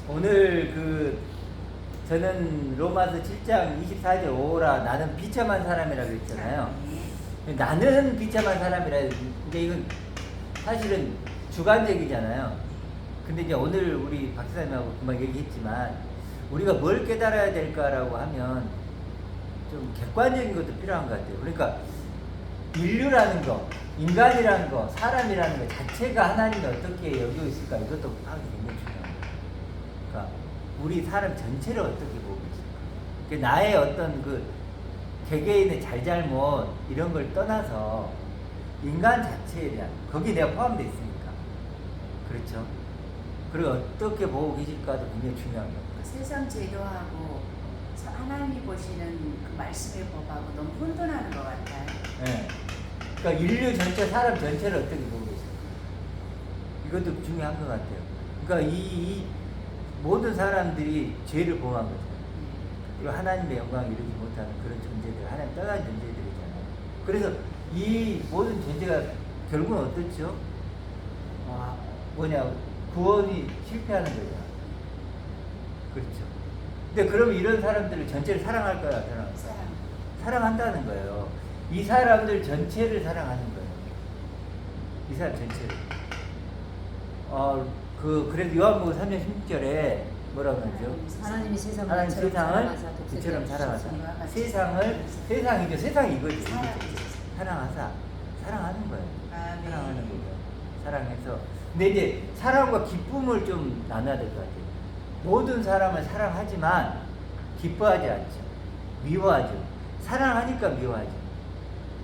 오늘 저는 로마서 7장 24절 5라 나는 비참한 사람이라고 했잖아요. 나는 비참한 사람이라. 근데 이건 사실은 주관적이잖아요. 근데 이제 오늘 우리 박사님하고 금방 얘기했지만 우리가 뭘 깨달아야 될까라고 하면 좀 객관적인 것도 필요한 것 같아요. 그러니까 인류라는 거, 인간이라는 거, 사람이라는 거 자체가 하나님이 어떻게 여기고 있을까, 이것도 파악이 굉장히 중요한 거예요. 그러니까 우리 사람 전체를 어떻게 보고 있을까. 나의 어떤 개개인의 잘잘못 이런 걸 떠나서 인간 자체에 대한, 거기 내가 포함되어 있으니까. 그렇죠. 그리고 어떻게 보고 계실까도 굉장히 중요한 거예요. 세상 제도하고 하나님이 보시는 그 말씀의 법하고 너무 혼돈하는 것 같아요. 네. 그러니까 인류 전체, 사람 전체를 어떻게 보고 계세요? 이것도 중요한 것 같아요. 그러니까 이 모든 사람들이 죄를 범한 거잖아요. 그리고 하나님의 영광을 이루지 못하는 그런 존재들, 하나님 떠난 존재들이잖아요. 그래서 이 모든 존재가 결국은 어떻죠? 구원이 실패하는 거죠. 그렇죠. 근데 그럼 이런 사람들을 전체를 사랑할 거야, 사랑한다는 거예요. 이 사람들 전체를 사랑하는 거예요. 이 사람 전체를. 그래서 요한복음 3장 16절에 뭐라고 하죠? 하나님이 세상을 그처럼 사랑하사. 세상이죠. 세상이 이거지. 사랑하사. 사랑하는 거예요. 사랑하는 거죠. 사랑해서. 근데 이제 사랑과 기쁨을 좀 나눠야 될 것 같아요. 모든 사람을 사랑하지만 기뻐하지 않죠. 미워하죠. 사랑하니까 미워하죠.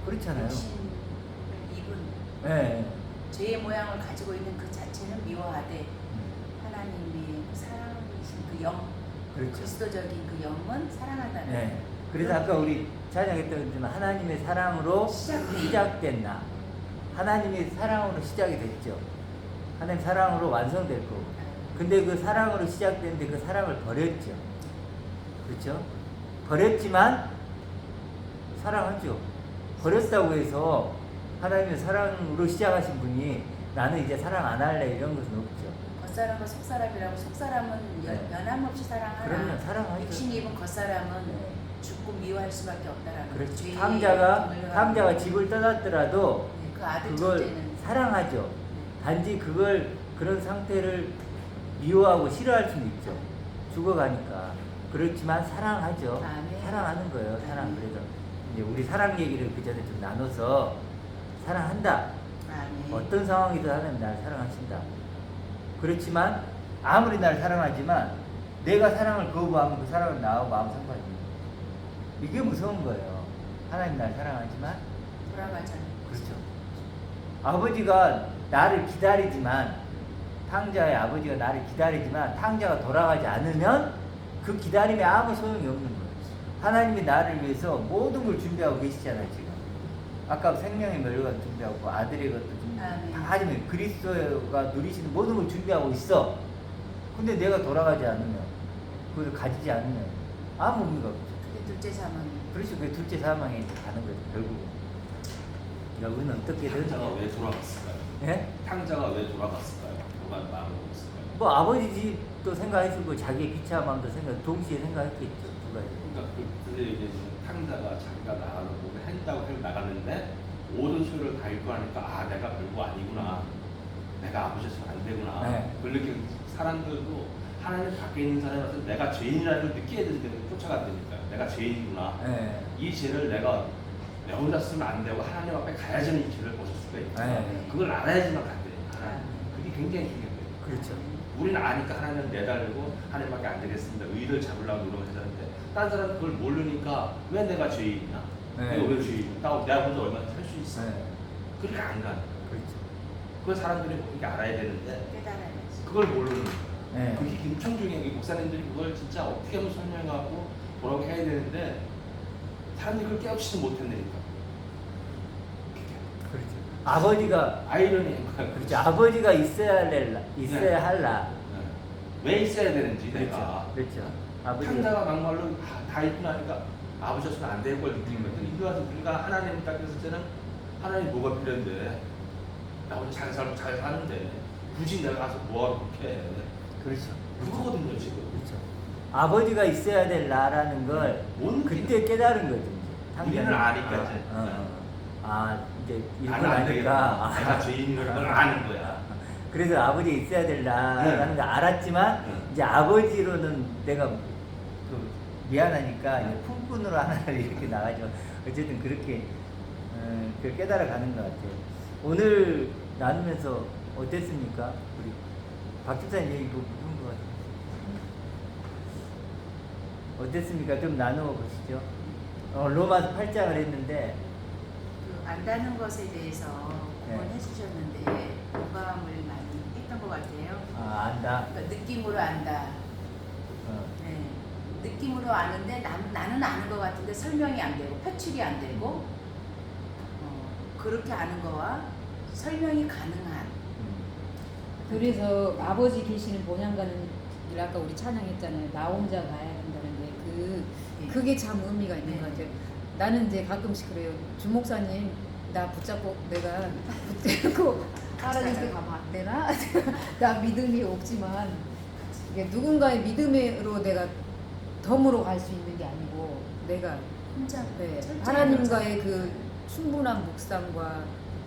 그렇잖아요. 입은 네. 죄의 모양을 가지고 있는 그 자체는 미워하되 하나님의 사랑이신 그 영, 그렇죠. 그리스도적인 그 영은 사랑한다는 거예요. 네. 그래서 아까 우리 찬양했던 것처럼 하나님의 사랑으로 시작된 나. 하나님의 사랑으로 시작이 됐죠. 하나님 사랑으로 완성될 거고. 근데 그 사랑으로 시작됐는데 그 사랑을 버렸죠. 그렇죠? 버렸지만 사랑하죠. 버렸다고 해서 하나님의 사랑으로 시작하신 분이 나는 이제 사랑 안 할래 이런 것은 없죠. 겉사람과 속사람이라고. 속사람은 변함없이 사랑하나. 그럼요. 사랑하죠. 육신이 입은 겉사람은 죽고 미워할 수밖에 없다라는. 그렇죠. 탕자가 집을 떠났더라도 그 아들 그걸 존재는 사랑하죠. 단지 그런 상태를 미워하고 싫어할 수는 있죠. 죽어가니까. 그렇지만 사랑하죠. 사랑하는 거예요. 사랑. 그래서 이제 우리 사랑 얘기를 그 전에 좀 나눠서 사랑한다. 어떤 상황이든 하나님 나를 사랑하신다. 그렇지만 아무리 나를 사랑하지만 내가 사랑을 거부하면 그 사랑은 나하고 마음 상관입니다. 이게 무서운 거예요. 하나님 나를 사랑하지만 돌아가잖아요. 그렇죠. 아버지가 나를 기다리지만, 탕자의 아버지가 나를 기다리지만 탕자가 돌아가지 않으면 그 기다림에 아무 소용이 없는 거예요. 하나님이 나를 위해서 모든 걸 준비하고 계시잖아요. 지금 아까 생명의 멸관 준비하고 아들의 것도 하지만 그리스도가 누리시는 모든 걸 준비하고 있어. 근데 내가 돌아가지 않으면, 그걸 가지지 않으면 아무 의미가 없죠. 둘째 사망. 그렇죠. 그 둘째 사망에 가는 거죠. 결국은. 여기는 어떻게든. 탕자가 왜 돌아갔을까요? 예? 탕자가 왜 돌아갔을까요? 누가 마음을 먹었을까요? 뭐 아버지 집도 생각했을 거고 자기의 비참함도 동시에 생각했겠죠. 두 가지. 그러니까 그때 이제 탕자가 자기가 나가는 몸에 한다고 해서 나갔는데 모든 소유를 다 잃고 하니까 내가 별거 아니구나. 내가 아버지였으면 안 되구나. 네. 그걸 느끼는 사람들도 하나님 밖에 있는 사람한테 내가 죄인이라는 걸 느껴야 되는데 쫓아간다니까요. 내가 죄인이구나. 네. 이 죄를 내가 내 혼자 쓰면 안 되고 하나님 앞에 가야지만 이 죄를 벗을 수가 있다. 네. 그걸 알아야지만 간다니까. 그게 굉장히 중요해요. 그렇죠. 우리는 아니까 하나님을 내달고 하나님밖에 안 되겠습니다. 의를 잡으려고 노력하셨는데 다른 사람은 그걸 모르니까 왜 내가 죄인이냐? 네. 내가 왜 죄인이냐? 내가 혼자 얼마나 살 수 있어? 네. 그러니까 안 가는. 그렇죠. 그걸 사람들이 그렇게 알아야 되는데 깨달아야지. 그걸 모르는 거예요. 네. 그게 엄청 중요해요. 목사님들이 그걸 진짜 어떻게 하면 설명하고 뭐라고 해야 되는데 사람들이 그걸 깨우치지 못한다니까. 그렇죠. 아버지가 아이러니인 거예요. 그렇죠. 아버지가 있어야 할라. 왜 있어야 되는지 그렇죠. 내가. 그렇죠. 아버지. 탕자가 막말로 다 있고 나니까 아버지였으면 안 될 걸 느끼는 거죠. 이리 와서 우리가 하나님을 딱 했을 때는 하나님 뭐가 필요한데 나 혼자 잘 살고 잘 사는데 굳이 내가 가서 뭐하러 그렇게 해. 그렇죠. 그거거든요. 아버지가 있어야 될 나라는 걸 뭔 그때 깨달은 거죠. 우리는 아니까 이제. 이제 이걸 나는 안 되겠다. 아니까 내가 죄인인 걸 아는 거야. 그래서 아버지 있어야 될 나라는 걸 알았지만 응. 이제 아버지로는 내가 미안하니까 이제 품꾼으로 하나를 이렇게 나가죠. 어쨌든 그렇게 그걸 깨달아가는 것 같아요. 오늘 나누면서 어땠습니까? 우리 박 집사님 얘기 뭐 무슨 것 같아요? 어땠습니까? 좀 나누어 보시죠. 로마서 8장을 했는데 그 안다는 것에 대해서 네. 응원해 주셨는데 공감을 많이 했던 것 같아요. 안다. 그러니까 느낌으로 안다. 어. 네. 느낌으로 아는데 나는 아는 것 같은데 설명이 안 되고 표출이 안 되고 그렇게 아는 거와 설명이 가능한. 그래서 아버지 계시는 본향가는 아까 우리 찬양했잖아요. 나 혼자 가야 한다는데 예. 그게 참 의미가 있는 네. 것 같아요. 나는 이제 가끔씩 그래요. 주 목사님 나 붙잡고 내가 붙잡고 하나님께 가면 안 되나? 나 믿음이 없지만 이게 누군가의 믿음으로 내가 덤으로 갈 수 있는 게 아니고 내가 혼자 네, 철저히 하나님과의 그 충분한 묵상과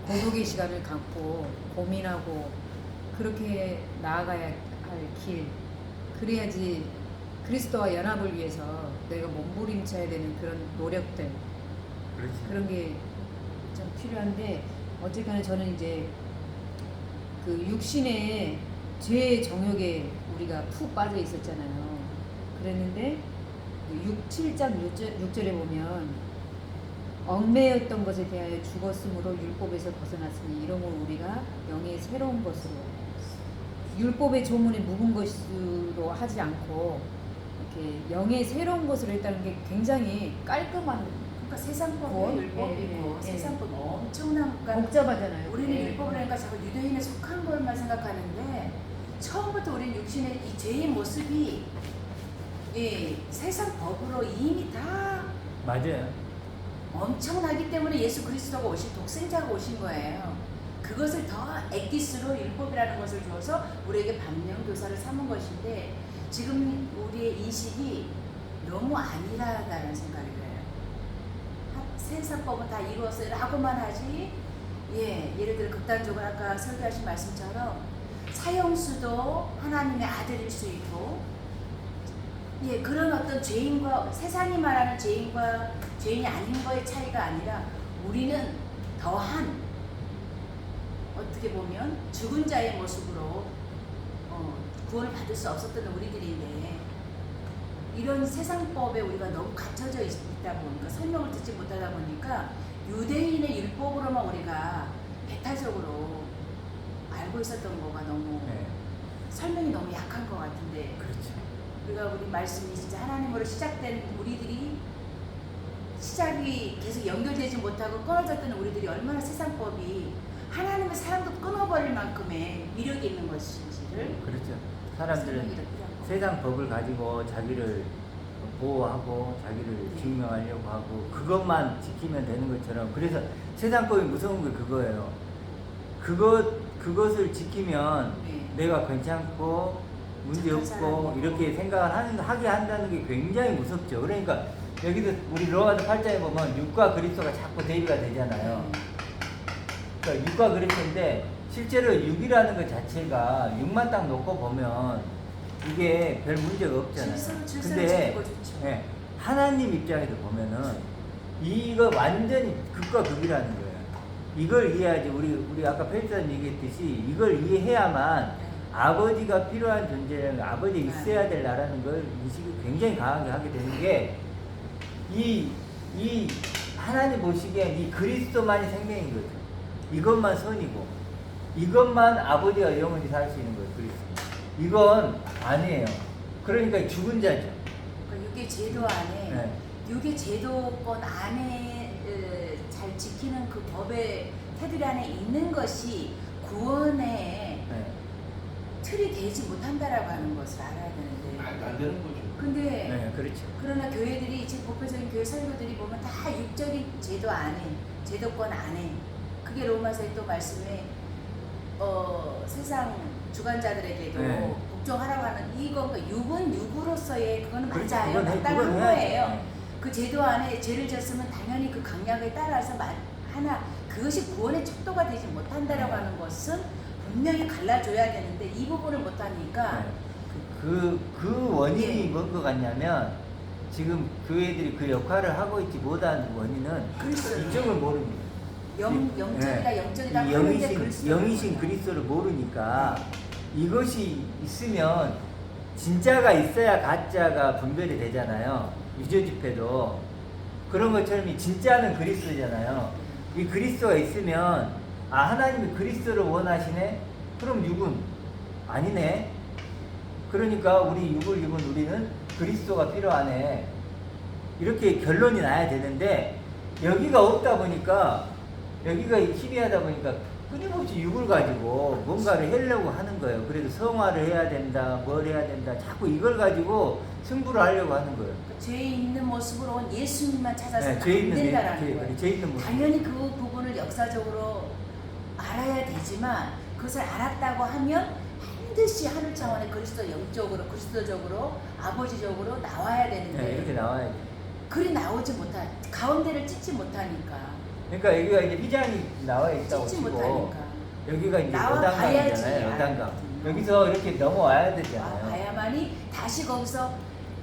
고독의 시간을 갖고 고민하고 그렇게 나아가야 할 길. 그래야지 그리스도와 연합을 위해서 내가 몸부림쳐야 되는 그런 노력들 그렇지. 그런 게 참 필요한데 어쨌거나 저는 이제 그 육신의 죄의 정욕에 우리가 푹 빠져 있었잖아요. 그랬는데 7장 6절에 보면 얽매였던 것에 대하여 죽었으므로 율법에서 벗어났으니 이러므로 우리가 영의 새로운 것으로 율법의 조문에 묵은 것으로 하지 않고 이렇게 영의 새로운 것으로 했다는 게 굉장히 깔끔한 그러니까 세상법이 구원? 율법이고 예, 예. 세상법 엄청난 그러니까 복잡하잖아요. 우리는 그게. 율법을 하니까 자꾸 유대인에 속한 것만 생각하는데 처음부터 우리는 육신의 이 죄의 모습이 세상 법으로 이미 다 맞아요. 엄청나기 때문에 예수 그리스도가 오신 독생자가 오신 거예요. 그것을 더 엑기스로 율법이라는 것을 주어서 우리에게 반면교사를 삼은 것인데 지금 우리의 인식이 너무 아니라는 생각이 들어요. 세상법은 다 이루었어요 라고만 하지 예를 들어 극단적으로 아까 설교하신 말씀처럼 사형수도 하나님의 아들일 수 있고 그런 어떤 죄인과 세상이 말하는 죄인과 죄인이 아닌 거의 차이가 아니라 우리는 더한 어떻게 보면 죽은 자의 모습으로 구원을 받을 수 없었던 우리들인데 이런 세상법에 우리가 너무 갇혀져 있다 보니까 설명을 듣지 못하다 보니까 유대인의 율법으로만 우리가 배타적으로 알고 있었던 거가 너무 설명이 너무 약한 것 같은데 그렇죠. 우리가 우리 말씀이 진짜 하나님으로 시작된 우리들이 시작이 계속 연결되지 못하고 끊어졌던 우리들이 얼마나 세상법이 하나님의 사랑도 끊어버릴 만큼의 위력이 있는 것인지를 그렇죠. 사람들은 설명이 더 필요한 것 세상 법을 가지고 자기를 보호하고 자기를 증명하려고 하고 그것만 지키면 되는 것처럼 그래서 세상 법이 무서운 게 그거예요. 그것을 지키면 내가 괜찮고 문제 없고 이렇게 생각을 하게 한다는 게 굉장히 무섭죠. 그러니까 여기도 우리 로마서 8장에 보면 육과 그리스도가 자꾸 대비가 되잖아요. 그러니까 육과 그리스도인데 실제로 육이라는 것 자체가 육만 딱 놓고 보면 이게 별 문제가 없잖아요. 근데 하나님 입장에서 보면은 이거 완전히 극과 극이라는 거예요. 이걸 이해하지. 우리 아까 펠트님 얘기했듯이 이걸 이해해야만 아버지가 필요한 존재라는 아버지 있어야 될 나라는 걸 인식을 굉장히 강하게 하게 되는 게 이 하나님 보시기엔 이 그리스도만이 생명인 거죠. 이것만 선이고 이것만 아버지가 영원히 살 수 있는 거예요. 그리스도. 이건 아니에요. 그러니까 죽은 자죠. 그러니까 육의 제도 안에 육의 제도권 안에 잘 지키는 그 법의 테두리 안에 있는 것이 구원의 틀이 되지 못한다라고 하는 것을 알아야 되는데 말도 안 되는 거죠. 근데 그렇죠. 그러나 교회들이 지금 보편적인 교회 설교들이 보면 다 육적인 제도 안에 제도권 안에 그게 로마서의 또 말씀에 세상 주관자들에게도 복종하라고 하는 이건 육은 육으로서의 그거는 그렇죠. 맞아요. 그건 마땅한 그건 해야지. 거예요. 그 제도 안에 죄를 졌으면 당연히 그 강약에 따라서 하나 그것이 구원의 척도가 되지 못한다라고 하는 것은 분명히 갈라줘야 되는데 이 부분을 못하니까 그 원인이 예. 뭔 것 같냐면 지금 교회들이 그 역할을 하고 있지 못한 원인은 그리스도. 이점을 모릅니다. 영적이다 영적이다 이 하는데 그리스도를 영이신 몰라요. 그리스도를 모르니까 이것이 있으면 진짜가 있어야 가짜가 분별이 되잖아요. 유저 집회도 그런 것처럼 이 진짜는 그리스도잖아요. 이 그리스도가 있으면 아 하나님이 그리스도를 원하시네? 그럼 육은 아니네. 그러니까 우리 육을 입은 우리는 그리스도가 필요하네. 이렇게 결론이 나야 되는데 여기가 없다 보니까 여기가 희미하다 보니까 끊임없이 육을 가지고 뭔가를 하려고 하는 거예요. 그래도 성화를 해야 된다, 뭘 해야 된다. 자꾸 이걸 가지고 승부를 하려고 하는 거예요. 죄 있는 모습으로 온 예수님만 찾아서 네, 안 죄 있는 된다라는 거예요. 죄 있는 모습. 당연히 그 부분을 역사적으로 알아야 되지만 그것을 알았다고 하면 반드시 하늘 차원의 그리스도 영적으로 그리스도적으로 아버지적으로 나와야 되는데 네, 이렇게 나와야 돼. 그리 나오지 못하 가운데를 찢지 못하니까 그러니까 여기가 이제 휘장이 나와 있다고 찢지 치고 못하니까 여기가 이제 나와 여단강이잖아요. 봐야지. 여단강. 여기서 이렇게 넘어와야 되잖아요. 봐야만이 다시 거기서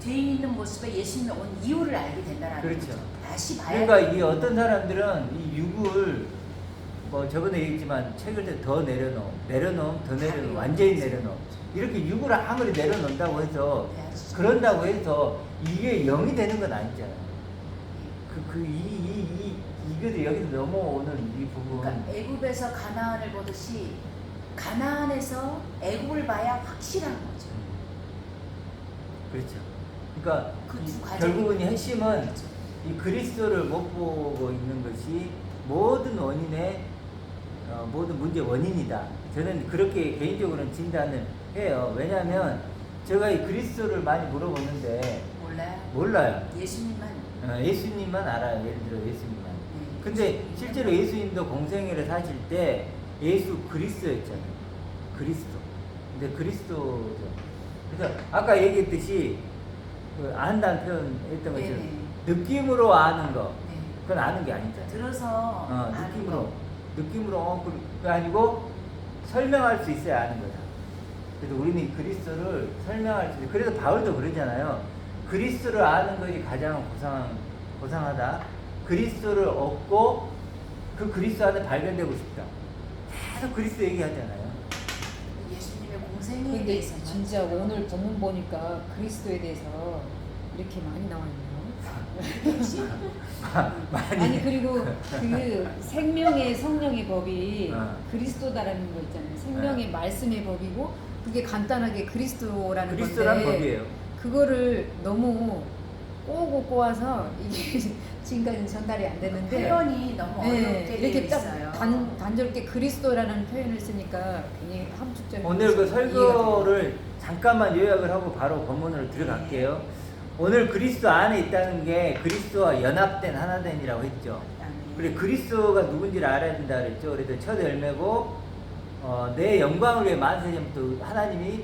죄 있는 모습에 예수님이 온 이유를 알게 된다는 그렇죠. 거죠. 다시 봐야 그러니까 돼. 이 어떤 사람들은 이 육을 뭐 저번에 얘기했지만 책을 더 내려놓음, 더 내려놓음, 완전히 내려놓음. 이렇게 육을 아무리 내려놓는다고 해서 그런다고 해서 이게 영이 되는 건 아니잖아요. 이것도 여기서 넘어오는 이 부분. 그러니까 애굽에서 가나안을 보듯이 가나안에서 애굽을 봐야 확실한 거죠. 그렇죠. 그러니까 그 이 두 가지 결국은 이 핵심은 이 그리스도를 못 보고 있는 것이 모든 원인의 모든 문제 원인이다. 저는 그렇게 개인적으로는 진단을 해요. 왜냐하면 제가 이 그리스도를 많이 물어보는데 몰라요. 몰라요. 예수님만. 예수님만 알아요. 예를 들어 예수님만. 네. 근데 실제로 예수님도 공생애를 사실 때 예수 그리스도였잖아요. 그리스도. 근데 그리스도죠. 그래서 아까 얘기했듯이 그 안다는 표현 했던 것처럼 네네. 느낌으로 아는 거. 네. 그건 아는 게 아니잖아요. 들어서 아는 느낌으로. 거. 느낌으로 그게 아니고 설명할 수 있어야 아는 거다. 그래서 우리는 그리스도를 설명할 수 있어요. 그래서 바울도 그러잖아요. 그리스도를 아는 것이 가장 고상하다. 그리스도를 얻고 그 그리스도 안에 발견되고 싶다. 계속 그리스도 얘기하잖아요. 예수님의 공생애에 근데 대해서 진짜 오늘 본문 보니까 그리스도에 대해서 이렇게 많이 나와 있네요. 많이. 아니 그리고 그 생명의 성령의 법이 어. 그리스도다라는 거 있잖아요. 생명의 말씀의 법이고 그게 간단하게 그리스도라는 그리스도란 건데 법이에요. 그거를 너무 꼬아서 이게 지금까지는 전달이 안 됐는데 표현이 너무 네, 어렵게 이렇게 되어 딱 있어요. 단절게 그리스도라는 표현을 쓰니까 굉장히 함축적인 오늘 그 이해가 돼요. 설교를 잠깐만 요약을 하고 바로 본문으로 들어갈게요. 오늘 그리스도 안에 있다는 게 그리스도와 연합된 하나됨이라고 했죠. 그래 그리스도가 누군지를 알아야 된다 그랬죠. 그래서 첫 열매고 내 영광을 위해 만세전부터 하나님이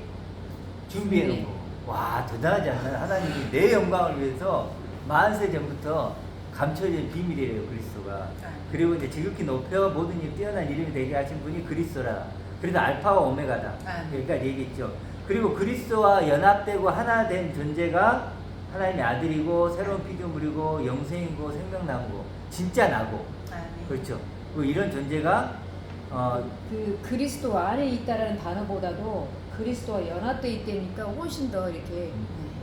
준비해 놓고 와 대단하지 않나요? 하나님이 내 영광을 위해서 만세전부터 감춰진 비밀이에요 그리스도가. 그리고 이제 지극히 높여 모든 일 뛰어난 이름이 되게 하신 분이 그리스도라. 그래서 알파와 오메가다. 여기까지 얘기했죠. 그리고 그리스도와 연합되고 하나 된 존재가 하나님의 아들이고 새로운 피조물이고 영생이고 생명나고 진짜 나고 그렇죠. 그리고 이런 존재가 그 그리스도 안에 있다라는 단어보다도 그리스도와 연합돼 있다니까 훨씬 더 이렇게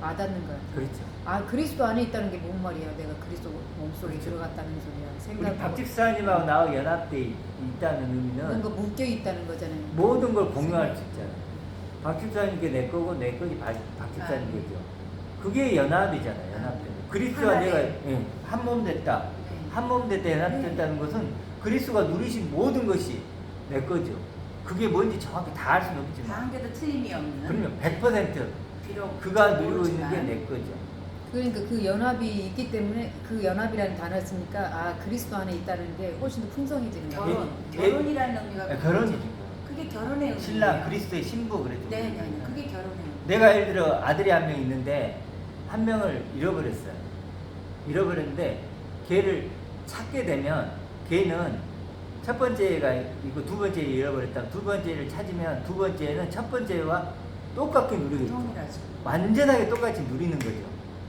와닿는 것 같아요. 그렇죠. 아 그리스도 안에 있다는 게 뭔 말이야? 내가 그리스도 몸속에 그렇죠. 들어갔다는 소리야. 우리 생각. 박집사님하고 나하고 연합돼 있다는 뭔가 의미는 묶여 있다는 거잖아요. 모든 걸 공유할 수 있잖아요. 박집사님께 내 거고 내 거지 박집사님 거죠. 그게 연합이잖아요. 연합되는. 그리스도와 내가 한 몸 됐다. 한 몸 됐다 연합됐다는 것은 그리스도가 누리신 모든 것이 내 거죠. 그게 뭔지 정확히 다 알 수는 없지만 다 한 개도 틀림이 없는. 그러면 100% 비록 그가 누리고 있는 모르지만 게 내 거죠. 그러니까 그 연합이 있기 때문에 그 연합이라는 단어를 쓰니까 아 그리스도 안에 있다는 게 훨씬 더 풍성해지는 거예요. 결혼이라는 의미가 결혼이죠. 그게 그게 결혼의 의미예요. 신랑 그리스도의 신부 그랬죠. 네네네. 그게 결혼의 의미. 내가 예를 들어 아들이 한 명 있는데 한 명을 잃어버렸어요. 잃어버렸는데 걔를 찾게 되면 걔는 첫 번째가 있고 두 번째를 잃어버렸다. 두 번째를 찾으면 두 번째는 첫 번째와 똑같게 누리겠죠. 동일하죠. 완전하게 똑같이 누리는 거죠.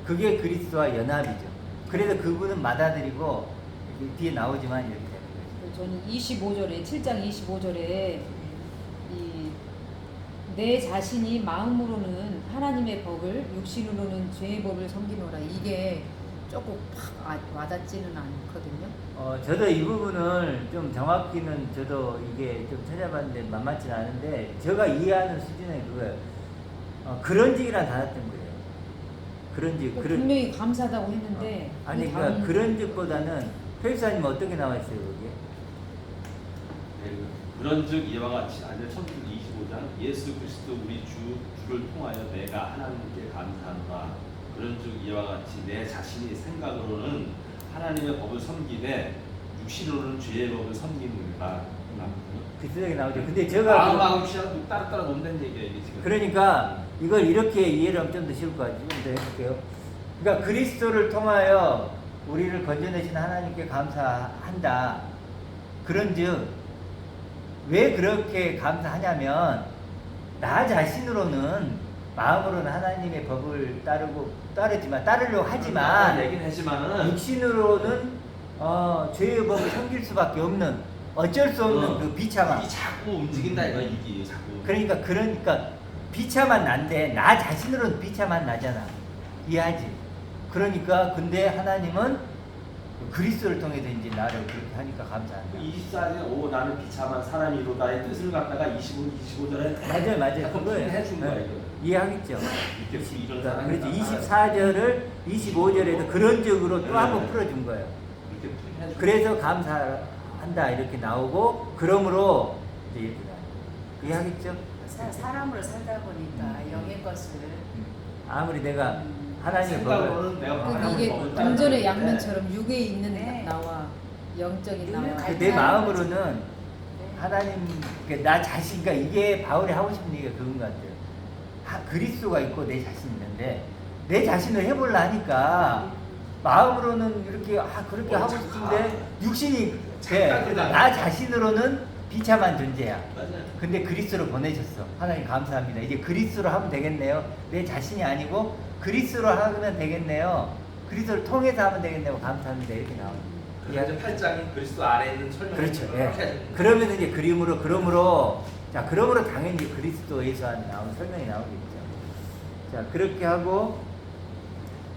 그게 그리스도와 연합이죠. 그래서 그분은 받아들이고 뒤에 나오지만 이렇게 되는 거죠. 저는 25절에 7장 25절에 내 자신이 마음으로는 하나님의 법을 육신으로는 죄의 법을 섬기노라. 이게 조금 팍 와닿지는 않거든요. 저도 이 부분을 좀 정확히는 저도 이게 좀 찾아봤는데 만만치 않은데 제가 이해하는 수준은 그거예요. 그런직이란 단어 뜬 거예요. 그런직. 분명히 감사하다고 했는데 아니 그 그러니까 다음- 그런직보다는 페이스아님 어떻게 나와 있어요 거기에? 그런즉 이와 같이 아니 천국 25장 예수 그리스도 우리 주를 통하여 내가 하나님께 감사한다. 그런즉 이와 같이 내 자신이 생각으로는 하나님의 법을 섬기되 육신으로는 죄의 법을 섬기는가. 비슷하게 나오죠. 근데 제가 마음하고 육신하고 따로따로 논다는 얘기야 이게 지금. 그러니까 이걸 이렇게 이해를 하면 좀 더 쉬울 것 같아요. 좀 더 해볼게요. 그러니까 그리스도를 통하여 우리를 건져내신 하나님께 감사한다. 그런즉 왜 그렇게 감사하냐면 나 자신으로는 마음으로는 하나님의 법을 따르려고 하지만 얘기는 하지만은 육신으로는 죄의 법을 섬길 수밖에 없는 어쩔 수 없는 그 비참함. 이 자꾸 움직인다 이거 이게 자꾸. 그러니까 비참한 난데 나 자신으로는 비참한 나잖아. 이해하지? 그러니까 근데 하나님은 그리스도를 통해서 이제 나를 그렇게 하니까 감사한다. 24년 오 나는 비참한 사람이로다의 뜻을 갖다가 25절에 맞아요. 그거예요. 해준 거야 이거. 이해하겠죠? 이렇게 이런 그러니까 사람이 그렇죠. 나타나요. 24절을 25절에도 그런 적으로 또 한 번 풀어준 거예요. 이렇게 해준 그래서 감사한다 이렇게 나오고 그러므로 이제 이렇게 나와요. 이해하겠죠? 사람으로 살다 보니까 영의 것을 아무리 내가 하나님의 법을 생각으로는 내가 그러니까 하나님의 이게 법을 동전의 따르는데 양면처럼 육에 있는 네. 나와 영적인 나와 늘 내 마음으로는 네. 하나님 그러니까 나 자신 그러니까 이게 바울이 하고 싶은 얘기가 그런 것 같아요. 그리스도가 있고 내 자신이 있는데 내 자신을 해보려 하니까 마음으로는 이렇게 그렇게 하고 싶은데 육신이 돼. 나 자신으로는 비참한 존재야. 맞아요. 근데 그리스도로 보내셨어. 하나님 감사합니다. 이제 그리스도로 하면 되겠네요. 내 자신이 아니고 그리스도로 하면 되겠네요. 그리스도를 통해서 하면 되겠네요. 감사합니다. 이렇게 나옵니다. 그래서 8장이 그리스도 안에 있는 설명. 그렇죠. 예. 그러면 이제 그러므로 당연히 그리스도 예수 안에 나온 설명이 나오겠죠. 자, 그렇게 하고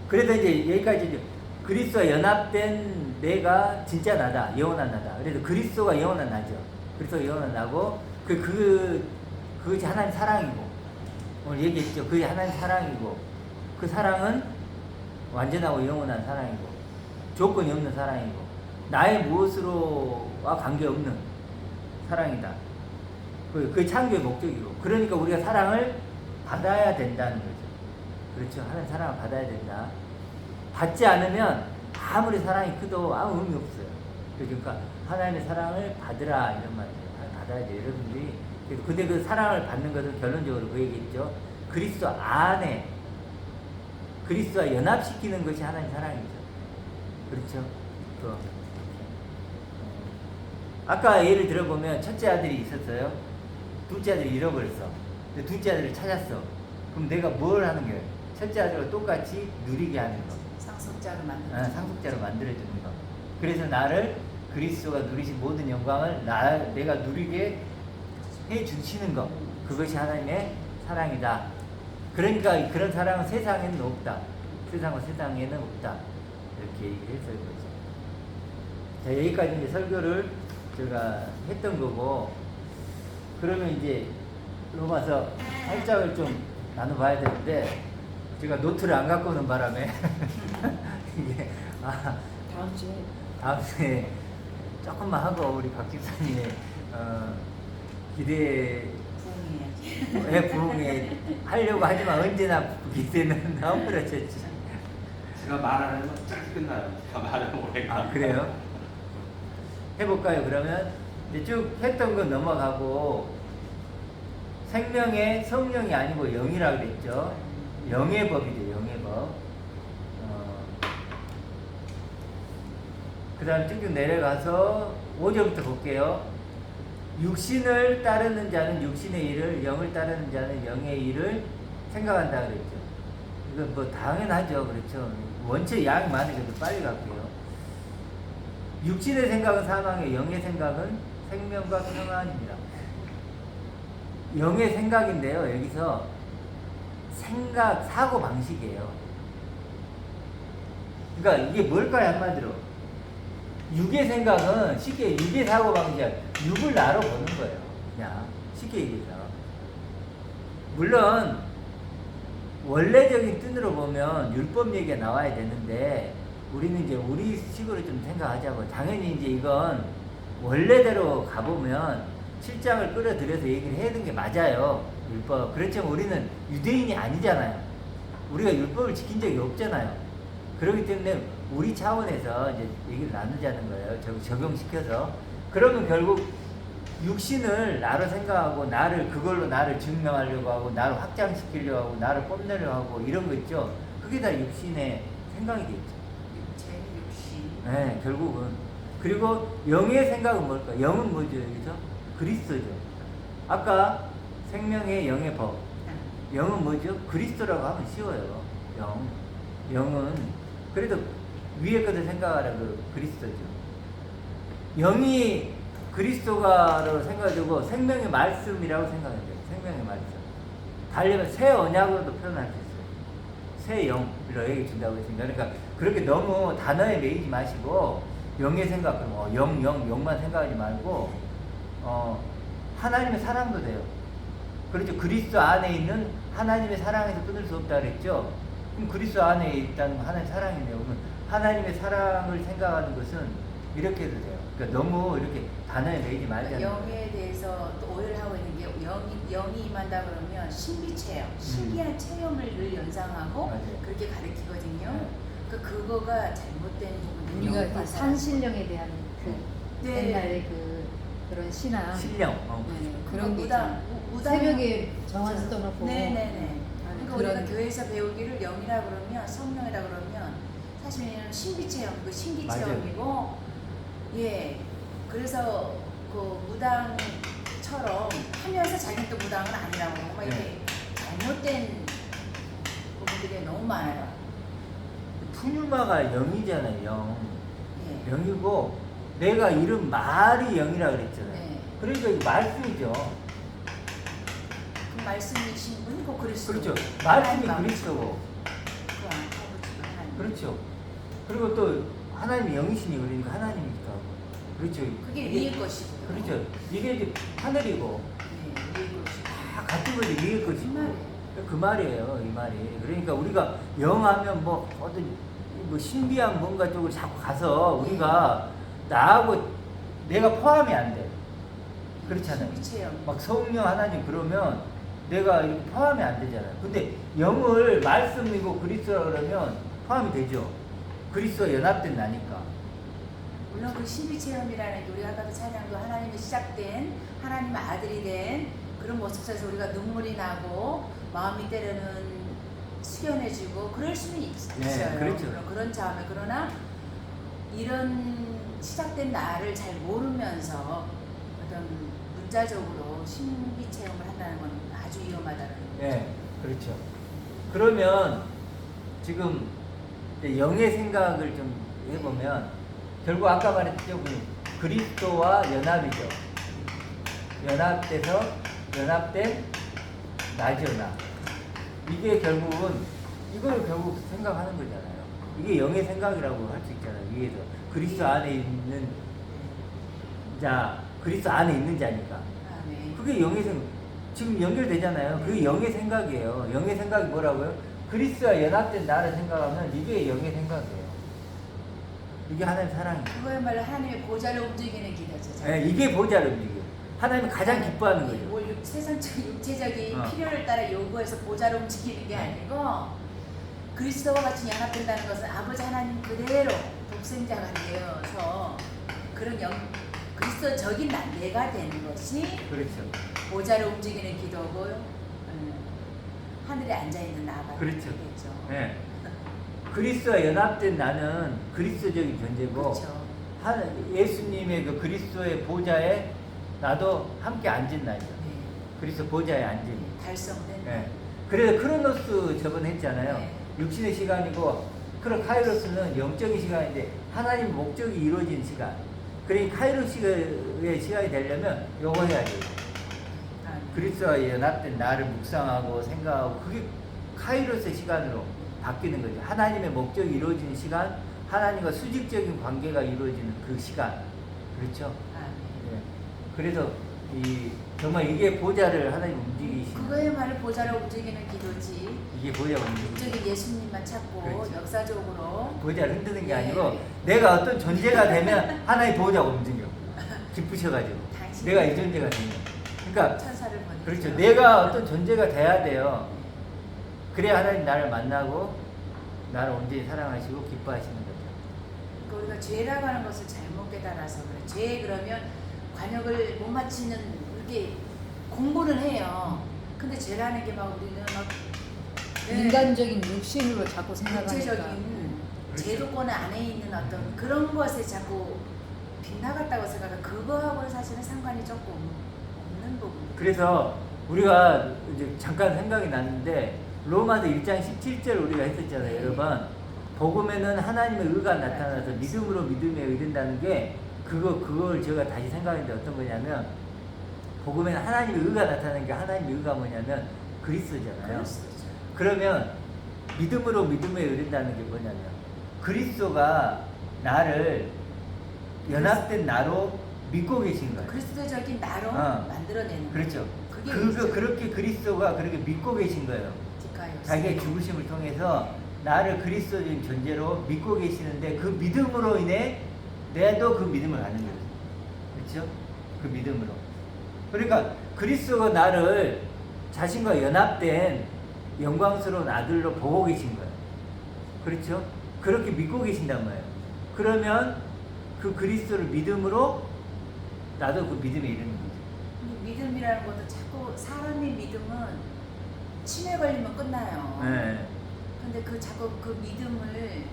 그래도 이제 여기까지 이제 그리스도와 연합된 내가 진짜 나다. 영원한 나다. 그래서 그리스도가 영원한 나죠. 그리스도가 영원한 나고 그것이 하나님 사랑이고 오늘 얘기했죠. 그게 하나님 사랑이고 그 사랑은 완전하고 영원한 사랑이고 조건이 없는 사랑이고 나의 무엇으로와 관계없는 사랑이다. 그 창조의 목적이고 그러니까 우리가 사랑을 받아야 된다는 거죠. 그렇죠. 하나님 사랑을 받아야 된다. 받지 않으면 아무리 사랑이 커도 아무 의미 없어요. 그러니까 하나님의 사랑을 받으라 이런 말이에요. 받아야죠. 여러분들이 근데 그 사랑을 받는 것은 결론적으로 그 얘기했죠. 그리스도 안에 그리스도와 연합시키는 것이 하나님 사랑이죠. 그렇죠. 아까 예를 들어보면 첫째 아들이 있었어요. 둘째 아들이 잃어버렸어. 근데 둘째 아들을 찾았어. 그럼 내가 뭘 하는 거예요? 첫째 아들과 똑같이 누리게 하는 거. 상속자로 만드는 상속자로 만들어주는 거. 그래서 나를 그리스도가 누리신 모든 영광을 내가 누리게 해 주시는 거. 그것이 하나님의 사랑이다. 그러니까 그런 사랑은 세상에는 없다. 세상에는 없다. 이렇게 얘기를 했어요. 자, 여기까지 이제 설교를 제가 했던 거고, 그러면 이제 로마서 8장을 좀 나눠봐야 되는데, 제가 노트를 안 갖고 오는 바람에, 이게, 다음 주에 조금만 하고, 우리 박 집사님의, 부흥에 하려고 하지만 언제나 기대는 너무 그렇지. 제가 말 안 하면 짧게 끝나요. 제가 말하면 오래가. 그래요? 해볼까요? 그러면 이제 쭉 했던 건 넘어가고 생명의 성령이 아니고 영이라 그랬죠. 영의 법이죠. 영의 법. 그 다음 쭉쭉 내려가서 5절부터 볼게요. 육신을 따르는 자는 육신의 일을, 영을 따르는 자는 영의 일을 생각한다 그랬죠. 이건 뭐 당연하죠. 그렇죠. 원체 양이 많으니까 빨리 갈게요. 육신의 생각은 사망이에요. 영의 생각은 생명과 평안입니다. 영의 생각인데요. 여기서 생각, 사고 방식이에요. 그러니까 이게 뭘까요? 한마디로. 육의 생각은 쉽게 육의 사고 방식이야. 육을 나로 보는 거예요. 그냥 쉽게 얘기해서. 물론 원래적인 뜻으로 보면 율법 얘기가 나와야 되는데 우리는 이제 우리 식으로 좀 생각하자고. 당연히 이제 이건 원래대로 가보면 7장을 끌어들여서 얘기를 해야 되는 게 맞아요. 율법. 그렇지만 우리는 유대인이 아니잖아요. 우리가 율법을 지킨 적이 없잖아요. 그렇기 때문에 우리 차원에서 이제 얘기를 나누자는 거예요. 적용시켜서. 그러면 결국 육신을 나로 생각하고 그걸로 나를 증명하려고 하고 나를 확장시키려고 하고 나를 뽐내려고 하고 이런 거 있죠. 그게 다 육신의 생각이 되죠. 육체, 육신. 네, 결국은. 그리고 영의 생각은 뭘까? 영은 뭐죠, 여기서? 그리스도죠. 아까 생명의 영의 법. 영은 뭐죠? 그리스도라고 하면 쉬워요. 영은. 그래도 위에 것을 생각하라, 그리스도죠. 영이 그리스도가로 생각되고 생명의 말씀이라고 생각해야 돼요. 생명의 말씀. 달리면 새 언약으로도 표현할 수 있어요. 새 영으로 얘기 준다고 했습니다. 그러니까 그렇게 너무 단어에 매이지 마시고 영의 생각, 그럼 영만 생각하지 말고 하나님의 사랑도 돼요. 그렇죠. 그리스도 안에 있는 하나님의 사랑에서 끊을 수 없다 그랬죠. 그럼 그리스도 안에 있다는 건 하나님의 사랑이네요. 그러면 하나님의 사랑을 생각하는 것은 이렇게 해도 돼요. 그러니까 너무 이렇게 단어에 매이지 말자는 영에 대해서 또 오해를 하고 있는 게 영이 임한다 그러면 신비 체험, 신기한 체험을 늘 연상하고 맞아요. 그렇게 가르치거든요. 네. 그거가 잘못된 부분이 우리가 그 산신령에 대한 네. 옛날에 그런 신앙 신령. 네, 그런 게 있잖아요. 무당 새벽에 정한수 떠놓고 네네네. 그러니까 우리가 그런 교회에서 배우기를 영이라 그러면 성령이라 그러면 사실은 신비 체험, 그 신기 맞아요. 체험이고 예. 그래서 그 무당처럼 하면서 자기는 또 무당은 아니라고 막 이렇게 네. 잘못된 부분들이 너무 많아요. 푸뉴마가 영이잖아요. 영. 예. 영이고 내가 이런 말이 영이라 그랬잖아요. 네. 그러니까 이거 말씀이죠. 그 말씀이신 분이 그 그리스도. 그렇죠. 말씀이 하나님 그리스도고. 그 아버지 하나님. 그렇죠. 그리고 또 하나님이 영이시니 그러니까 하나님이기도 하고. 그렇죠. 그게 위의 것이고요. 그렇죠. 이게 이제 하늘이고 네, 위의 것이고. 다 같은 거지 위의 그 것이고. 말이에요. 그 말이에요. 이 말이. 그러니까 우리가 영하면 뭐 어떤 뭐 신비한 뭔가 쪽으로 자꾸 가서 우리가 나하고 내가 포함이 안 돼. 그렇잖아요. 신비 체험. 막 성령 하나님 그러면 내가 이렇게 포함이 안 되잖아요. 근데 영을 말씀이고 그리스도라 그러면 포함이 되죠. 그리스도와 연합된 나니까. 물론 그 신비 체험이라는 게 우리가 아까도 찬양도 하나님이 시작된 하나님의 아들이 된 그런 모습 속에서 우리가 눈물이 나고 마음이 때로는 숙연해지고 그럴 수는 있어요. 네, 그렇죠. 그런 자음에 그러나 이런 시작된 나를 잘 모르면서 어떤 문자적으로 신비 체험을 한다는 건 아주 위험하다는 거죠. 네, 그렇죠. 그러면 지금 이제 영의 생각을 좀 해보면 결국 아까 말했죠. 그리스도와 연합이죠. 연합된 나죠, 나. 이게 결국은 이걸 결국 생각하는 거잖아요. 이게 영의 생각이라고 할 수 있잖아요. 위에서 그리스도 안에 있는 자, 그리스도 안에 있는 자니까. 아, 네. 그게 영의 생각. 지금 연결되잖아요. 그게 영의 생각이에요. 영의 생각이 뭐라고요? 그리스도와 연합된 나를 생각하면 이게 영의 생각이에요. 이게 하나님의 사랑이에요. 그거야말로 하나님의 보좌를 움직이는 길이죠. 네, 이게 보좌를 움직여요. 하나님이 가장 기뻐하는 거죠. 뭘 세상적인 육체적인 어. 필요를 따라 요구해서 보좌를 움직이는 게 아니고 그리스도와 같이 연합된다는 것은 아버지 하나님 그대로 독생자가 되어서 그런 그리스도적인 내가 되는 것이 그렇죠. 보좌를 움직이는 기도고 하늘에 앉아 있는 나가 그렇죠. 되겠죠. 네. 그리스도와 연합된 나는 그리스도적인 존재고 그렇죠. 예수님의 그 그리스도의 보좌에 나도 함께 앉은 날이죠. 네. 그리스도 보좌에 앉은. 달성된. 네. 그래서 크로노스 저번에 했잖아요. 네. 육신의 시간이고 카이로스는 영적인 시간인데 하나님 목적이 이루어진 시간. 그러니 카이로스의 시간이 되려면 요거 해야 돼요. 아, 그리스도와 연합된 나를 묵상하고 생각하고 그게 카이로스의 시간으로 바뀌는 거죠. 하나님의 목적이 이루어지는 시간, 하나님과 수직적인 관계가 이루어지는 그 시간. 그렇죠? 아, 네. 예. 그래서 정말 이게 보좌를 하나님 움직이시는 그거야말로 보좌를 움직이는 기도지. 이게 보좌 움직이시는 저기 예수님만 찾고 그렇죠. 역사적으로 보좌를 흔드는 게 예. 아니고 내가 어떤 존재가 되면 하나님 보좌가 움직여. 기쁘셔가지고 당신이 내가 이 존재가 되면 그러니까 천사를 보내죠. 그렇죠. 내가 어떤 존재가 돼야 돼요. 그래야 하나님 나를 만나고 나를 온전히 사랑하시고 기뻐하시는 거죠. 그러니까 우리가 죄라고 하는 것을 잘못 깨달아서 그래. 죄 그러면 관역을 못 맞추는 이렇게 공부는 해요. 근데 죄라는 게 막 우리는 막 인간적인 육신으로 자꾸 생각하니까. 구체적인 제도권 안에 있는 어떤 그런 것에 자꾸 빗나갔다고 생각하면 그거하고는 사실은 상관이 조금 없는 부분. 그래서 우리가 이제 잠깐 생각이 났는데 로마서 1장 17절 우리가 했었잖아요. 네. 여러분 복음에는 하나님의 의가 나타나서 믿음으로 믿음에 이른다는 게 그걸 제가 다시 생각했는데 어떤 거냐면 복음에는 하나님의 의가 나타나는 게 하나님의 의가 뭐냐면 그리스도잖아요. 그리스도죠. 그러면 믿음으로 믿음에 이른다는 게 뭐냐면 그리스도가 나를 연합된 나로 믿고 계신 거예요. 그리스도적인 나로 어. 만들어내는 그렇죠. 그게 그렇게 그리스도가 그렇게 믿고 계신 거예요. 디카이오스. 자기의 죽으심을 통해서 나를 그리스도적인 존재로 믿고 계시는데 그 믿음으로 인해 내도 그 믿음을 갖는 거죠. 그렇죠? 그 믿음으로. 그러니까 그리스도가 나를 자신과 연합된 영광스러운 아들로 보고 계신 거예요. 그렇죠? 그렇게 믿고 계신단 말이에요. 그러면 그 그리스도를 믿음으로 나도 그 믿음에 이르는 거죠. 근데 믿음이라는 것도 자꾸 사람의 믿음은 치매 걸리면 끝나요. 네. 근데 자꾸 그 믿음을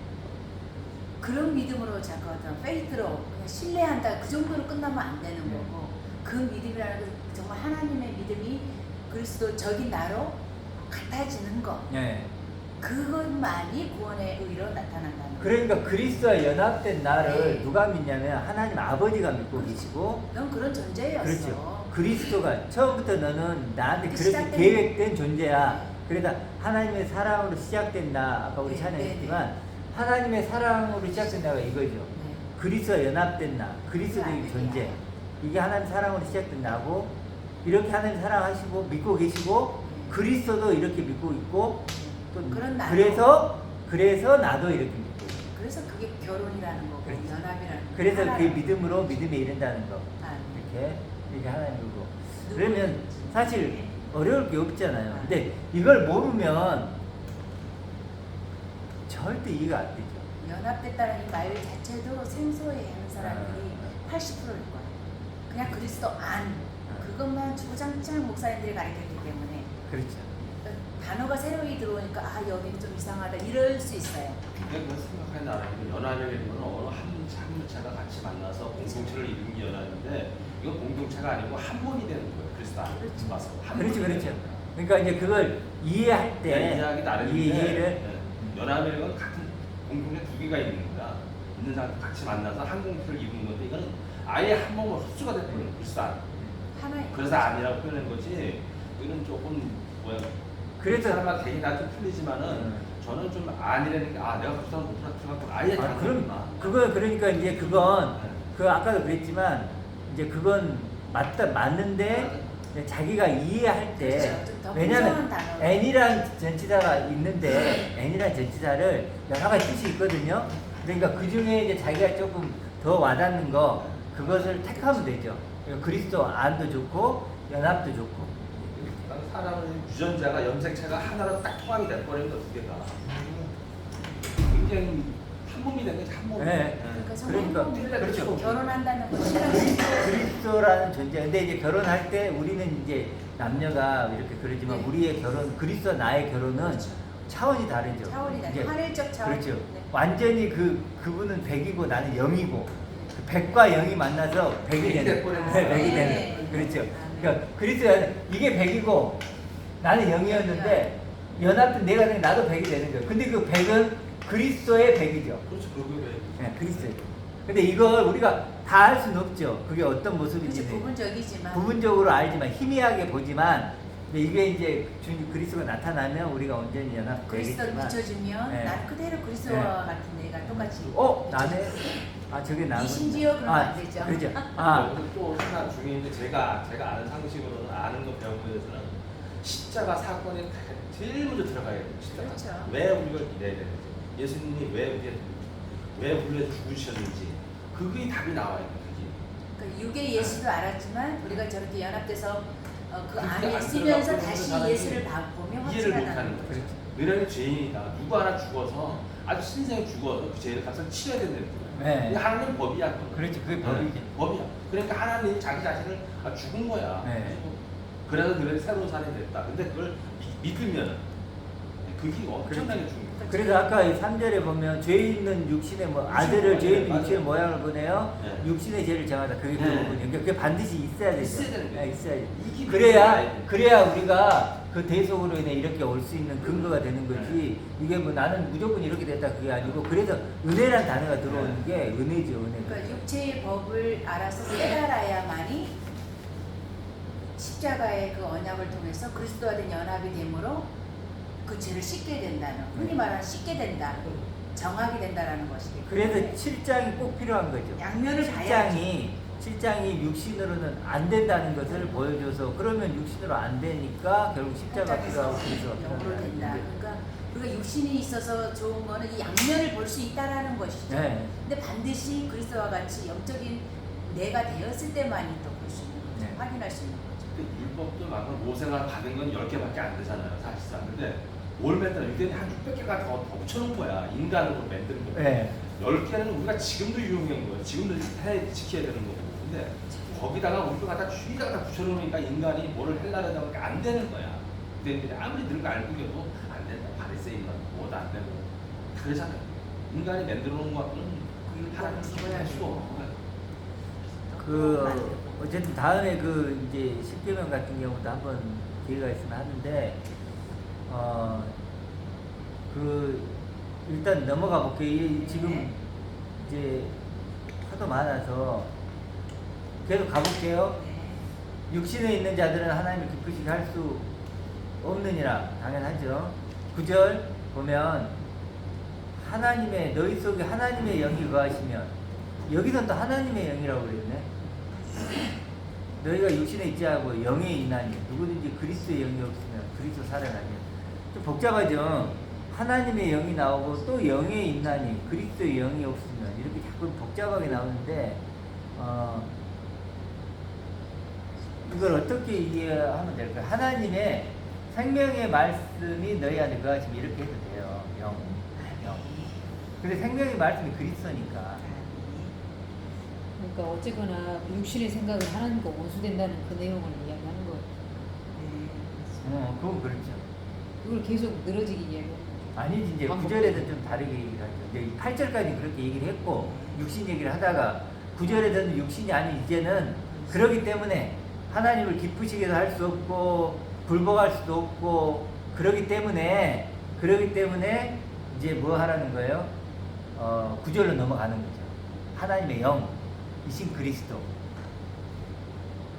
그런 믿음으로 자꾸 어떤 페이트로 그냥 신뢰한다 그 정도로 끝나면 안 되는 네. 거고 그 믿음이라는 건 정말 하나님의 믿음이 그리스도적인 나로 같아지는 것 네. 그것만이 구원의 의로 나타난다는 거예요. 그러니까 그리스도와 연합된 나를 네. 누가 믿냐면 하나님 아버지가 믿고 계시고 넌 그런 존재였어. 그렇죠. 그리스도가 처음부터 너는 나한테 그 그렇게 시작된- 계획된 존재야. 네. 그러다 하나님의 사랑으로 시작된다. 아까 우리 네, 찬양했지만 하나님의 사랑으로 시작된다가 이거죠. 네. 그리스도와 연합된 나, 그리스도적인 네. 존재. 이게 하나님 사랑으로 시작된 나고 이렇게 하나님 사랑하시고 믿고 계시고 네. 그리스도도 이렇게 믿고 있고 또 그런 나도. 그래서 나도 이렇게 믿고 있고. 그래서 그게 결혼이라는 거고 그렇죠. 연합이라는 거. 그래서 그 하나라는 믿음으로 믿음에 이른다는 거. 아, 이렇게 하나님이고. 누구- 그러면 사실 네. 어려울 게 없잖아요. 근데 이걸 모르면 절대 이해가 안 되죠. 연합됐다는 이 말 자체도 생소해하는 사람들이 80%일 거야. 그냥 그리스도 안 그것만 주구장창 목사님들이 가르쳤기 때문에 그렇죠. 단어가 새로이 들어오니까 아 여기는 좀 이상하다 이럴 수 있어요. 근데 그걸 생각하지 않아요. 연합이라는 건 어느 한 물체가 같이 만나서 공동체를 이루는 게 연합인데 이건 공동체가 아니고 한 분이 되는 거예요. 그리스도 안에 그렇죠. 들어와서 한 그렇죠, 분이 그렇죠. 되는 거예요. 그러니까 이제 그걸 이해할 때 이해하기 나름인데 이 이해를 네. 연합이라는 건 같은 공동체 두 개가 있는 거다. 있는 사람 같이 만나서 한 공동체를 이루는 건데 이거는 아예 한 몸으로 흡수가 돼버려요. 그리스도 안. 하나의 그래서 아니라고 표현한 거지. 이거는 조금 뭐야. 그래서 사람마다 되게 다좀 틀리지만은 저는 좀 아니라는 게 내가 그리스도 못 들어가고 아예 그럼 그거 그러니까 이제 그건 그 아까도 그랬지만 이제 그건 맞는데 자기가 이해할 때 그렇죠. 좀더 왜냐면 무서운 단어가. n이란 전치사가 있는데 n이란 전치사를 여러 가지 뜻이 있거든요. 그러니까 그 중에 이제 자기가 조금 더 와닿는 거 그것을 택하면 되죠. 그러니까 그리스도 안도 좋고 연합도 좋고. 사람은 유전자가 염색체가 하나로 딱 포함이 돼버리면 두 개가 굉장히 한 몸이 된 거지 한 몸. 네. 그러니까 그렇죠. 결혼한다는 건 그리스도라는 존재. 근데 이제 결혼할 때 우리는 이제 남녀가 이렇게 그러지만 네. 우리의 결혼, 그리스도와 나의 결혼은 그렇죠. 차원이 다르죠. 차원이 이제 하늘적 차원. 그렇죠. 네. 완전히 그분은 100이고 나는 0이고 그 100과 0이 만나서 100이 되는. 돼버리는 네, 거야. 100이 되는. 네. 그렇죠. 아, 네. 그러니까 그리스도 이게 100이고 나는 0이었는데 연합된 내가 되는 나도 100이 되는 거예요. 근데 그 100은 그리스도의 100이죠. 그렇죠. 그게 네, 그리스도의 100. 근데 이걸 우리가 다 알 수는 없죠. 그게 어떤 그렇죠. 모습인지는. 부분적이지만 부분적으로 알지만 희미하게 보지만 근데 이게 이제 주 그리스도가 나타나면 우리가 온전히 그리스도를 연합되겠지만 비춰주면 네. 나는 그대로 그리스도와 네. 같은 내가 똑같이 나네 저게 나는 이심지어 그러면 안 되죠. 그렇죠. 여기서 또 하나 중요한 게 제가 아는 상식으로는 아는 거 배운 거에 대해서는 십자가 사건이 제일 먼저 들어가야 돼요. 십자가. 그렇죠. 왜 우리가 믿어야 되는지, 예수님이 왜 우리를 죽으셨는지 그게 답이 나와요. 그게. 그러니까 육의 예수도 알았지만 우리가 저렇게 연합돼서 그 그게 안에 안 있으면서 들어가고 다시 사람이 예수를 보며 이해를 확신하는 못하는 거죠. 거죠. 너희는 죄인이다. 누구 하나 죽어서 아주 신생이 죽어서 그 죄를 값을 치러야 된다는 거예요. 네. 이게 하나님 법이야. 그건. 그렇지 그게 네, 법이지. 법이야. 그러니까 하나님이 자기 자신을 죽은 거야. 네. 그래서 너희는 새로운 사람이 됐다. 근데 그걸 믿으면 그게 엄청나게 중요해. 그래서 아까 이 3절에 보면 죄 있는 육신의 아들을 죄 있는 육신의 모양을 보내요. 네. 육신의 죄를 정하다. 그게 그 네. 부분이에요. 그러니까 그게 반드시 있어야 되죠. 있어야 되는 거예요. 네, 있어야지. 이게 그래야 우리가 그 대속으로 인해 이렇게 올 수 있는 근거가 되는 거지. 이게 뭐 나는 무조건 이렇게 됐다 그게 아니고 그래서 은혜란 단어가 들어오는 게 은혜죠, 은혜. 그러니까 육체의 법을 알아서 깨달아야만이 십자가의 그 언약을 통해서 그리스도와 된 연합이 되므로 그 죄를 씻게 된다는 흔히 말하는 씻게 된다, 정하게 된다라는 것이기 그래서 때문에 7장이 꼭 필요한 거죠. 양면을 봐야죠. 7장이 육신으로는 안 된다는 것을 보여줘서 그러면 육신으로 안 되니까 결국 십자가 필요하고 그리스도가 영으로 필요하다. 된다. 그러니까 우리가 육신이 있어서 좋은 거는 이 양면을 볼 수 있다라는 것이죠. 네. 근데 반드시 그리스도와 같이 영적인 내가 되었을 때만이 또 볼 수 있는 거죠. 네. 확인할 수 있는 거죠. 근데 율법도 막 모세가 받은 건 10개밖에 안 되잖아요. 사실상. 근데 올메달 유대인이 한 600개가 더 붙여놓은 거야. 인간으로 만드는 거야. 네. 10개는 우리가 지금도 유용한 거예요. 지금도 지켜야 되는 거고. 근데 거기다가 우리가 갖다 주위에다가 다 붙여놓으니까 인간이 뭐를 하려다 보니까 안 되는 거야. 유대인들이 아무리 들은 거 알고 계도 안 된다. 바리새인은 뭐도 안 되고. 다 그러잖아요. 인간이 만들어 놓은 것들은 하나님 지켜야 수 없는 거야. 어쨌든 다음에 이제 십계명 같은 경우도 한번 기회가 있으면 하는데 일단 넘어가 볼게요. 지금 이제 하도 많아서 계속 가볼게요. 육신에 있는 자들은 하나님을 기쁘시게 할 수 없느니라. 당연하죠. 9절 보면 하나님의 너희 속에 하나님의 영이 거하시면 여기선 또 하나님의 영이라고 그랬네. 너희가 육신에 있지 않고 영에 있나니 누구든지 그리스도의 영이 없으면 그리스도 살아나면 좀 복잡하죠. 하나님의 영이 나오고 또 영에 있나니 그리스도의 영이 없으면 이렇게 자꾸 복잡하게 나오는데 이걸 어떻게 이해하면 될까요? 하나님의 생명의 말씀이 너희 안에 거하시면 이렇게 해도 돼요. 영. 근데 생명의 말씀이 그리스도니까. 그러니까 어쨌거나 육신의 생각은 하나님과 원수된다는 그 내용을 이야기하는 거예요. 그건 그렇죠. 이걸 계속 늘어지게 이야기하는 거죠. 아니지, 이제 9절에는 좀 다르게 얘기를 하죠. 이제 8절까지 그렇게 얘기를 했고, 육신 얘기를 하다가 9절에서는 육신이 아닌 이제는 그러기 때문에 하나님을 기쁘시게도 할 수 없고, 불복할 수도 없고, 그러기 때문에 이제 뭐 하라는 거예요? 9절로 넘어가는 거죠. 하나님의 영, 이신 그리스도.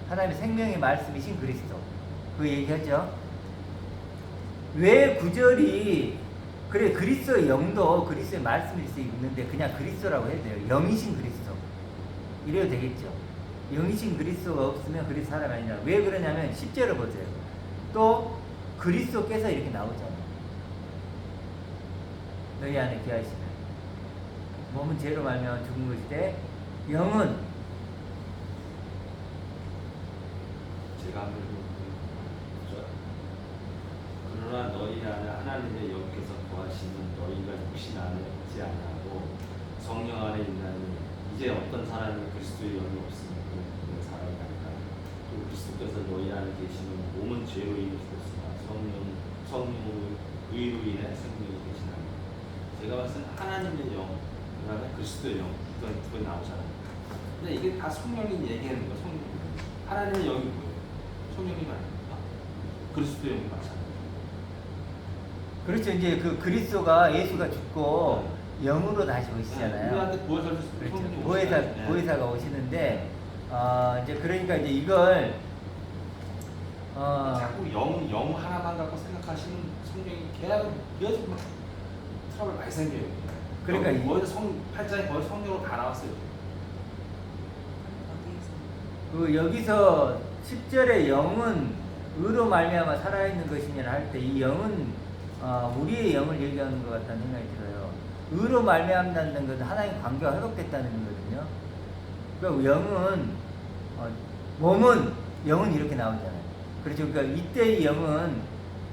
하나님의 생명의 말씀이신 그리스도. 그 얘기하죠. 왜 9절이 그래 그리스도의 영도 그리스도의 말씀일 수 있는데 그냥 그리스도라고 해야 돼요. 영이신 그리스도. 이래도 되겠죠. 영이신 그리스도가 없으면 그리스도 사람이 아니라. 왜 그러냐면 10절을 보세요. 또 그리스도께서 이렇게 나오잖아요. 너희 안에 기하시면 몸은 죄로 말미암아 죽은 것이되 영은 제가 한번 그러나 너희 안에 하나님의 영께서 거하시는 너희가 육신 안에 있지 아니하고 성령 안에 있나니 이제 어떤 사람이 그리스도의 영이 없으면 그는 사람이 아니다. 또 그리스도께서 너희 안에 계시는 몸은 죄로 인해 죽었으나 성령으로 의로 인해 생명이 계시나니. 제가 봤을 때 하나님의 영, 그다음에 그리스도의 영 두 번 나오잖아요. 근데 이게 다 성령이 얘기하는 거예요. 성령. 하나님의 영이 뭐예요? 성령이 아닙니까? 그리스도의 영이 맞잖아요. 그렇죠. 이제 그 그리스도가 예수가 죽고 영으로 다시 오시잖아요. 우리한테 보혜사를 그렇죠. 보혜사가 오시는데 이제 그러니까 이제 이걸 자꾸 영 하나만 갖고 생각하시는 성령이 계속 막 트러블 많이 생겨요. 그러니까 거기서 8장에 거의 성령으로 다 나왔어요. 그 여기서 10절에 영은 의로 말미암아 살아있는 것이냐 할 때 이 영은 우리의 영을 얘기하는 것 같다는 생각이 들어요. 의로 말미암는다는 것은 하나님 관계가 회복됐다는 거거든요. 그러니까 영은 몸은 영은 이렇게 나오잖아요. 그렇죠. 그러니까 이때의 영은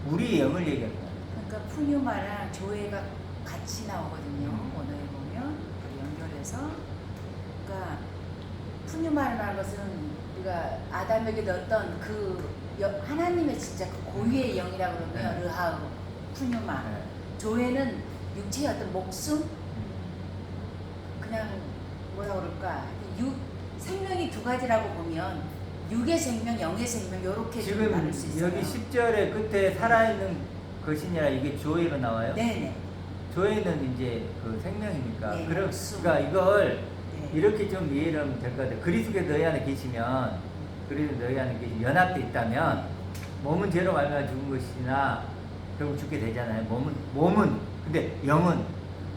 우리의 영을 얘기합니다. 그러니까 푸뉴마랑 조회가 같이 나오거든요. 언어에 보면 연결해서. 그러니까 푸뉴마라는 것은 우리가 아담에게 넣었던 그 하나님의 진짜 그 고유의 영이라고 그러면 네. 르하우, 푸뉴마. 네. 조회는 육체의 어떤 목숨, 그냥 뭐라 그럴까, 생명이 두 가지라고 보면 육의 생명, 영의 생명 이렇게 좀 나눌 수 지금 있어요. 여기 10절에 끝에 살아있는 것이니라 이게 조회로 나와요. 네네. 조회는 이제 그 생명이니까. 네, 그러니까 이걸 네. 이렇게 좀 이해를 하면 될 것 같아요. 그리스도께 너희 안에 계시면, 그리스도 너희 안에 계시면 연합돼 있다면 몸은 죄로 말미암아 죽은 것이나 결국 죽게 되잖아요. 몸은 근데 영은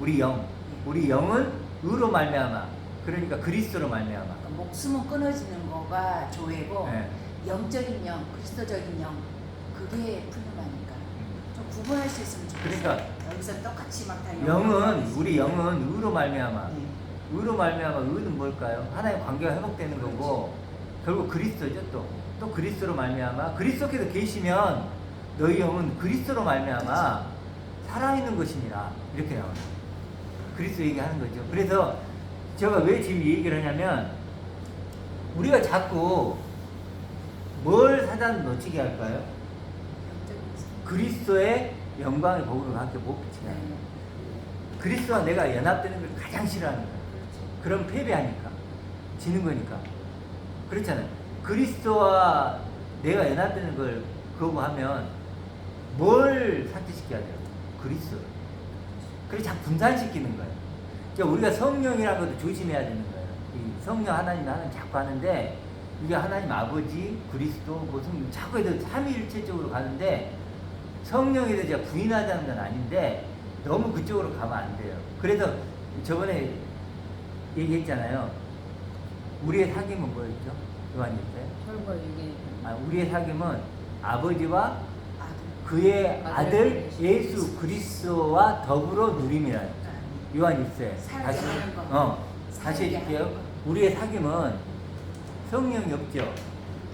우리 영은 의로 말미암아, 그러니까 그리스도로 말미암아. 그러니까 목숨은 끊어지는 거가 조회고 네. 영적인 영, 그리스도적인 영, 그게 푸뉴마니까 좀 구분할 수 있으면 좋겠어요. 그러니까 여기서 똑같이 막 다 우리 영은 의로 말미암아. 네. 의로 말미암아. 의는 뭘까요? 하나의 관계가 회복되는 거고 결국 그리스도죠. 또 그리스도로 말미암아. 그리스도께서 계시면 너희 영은 그리스도로 말미암아 살아있는 것이니라 이렇게 나옵니다. 그리스도 얘기하는 거죠. 그래서 제가 왜 지금 이 얘기를 하냐면 우리가 자꾸 뭘 사단 놓치게 할까요? 영적인 영. 그리스도의 영광의 복으로 함께 못 비치나요? 네. 그리스도와 내가 연합되는 걸 가장 싫어하는 거예요. 그럼 패배하니까 지는 거니까. 그렇잖아요. 그리스도와 내가 연합되는 걸 거부하면 뭘 삭제시켜야 돼요? 그리스도를. 그래서 자꾸 분산시키는 거예요. 그러니까 우리가 성령이라는 것도 조심해야 되는 거예요. 이 성령 하나님 자꾸 하는데 이게 하나님 아버지, 그리스도, 뭐 성령 자꾸 해도 삼위일체적으로 가는데 성령에 대해 제가 부인하자는 건 아닌데 너무 그쪽으로 가면 안 돼요. 그래서 저번에 얘기했잖아요. 우리의 사귐은 뭐였죠? 요한일서. 혈과 육의 우리의 사귐은 아버지와 아들. 그의 아들 아들 예수 그리스도와 더불어 누림이라. 요한일서에 살게 하는 거. 다시 살게 해줄게요. 하는 거. 우리의 사귐은 성령이 없죠.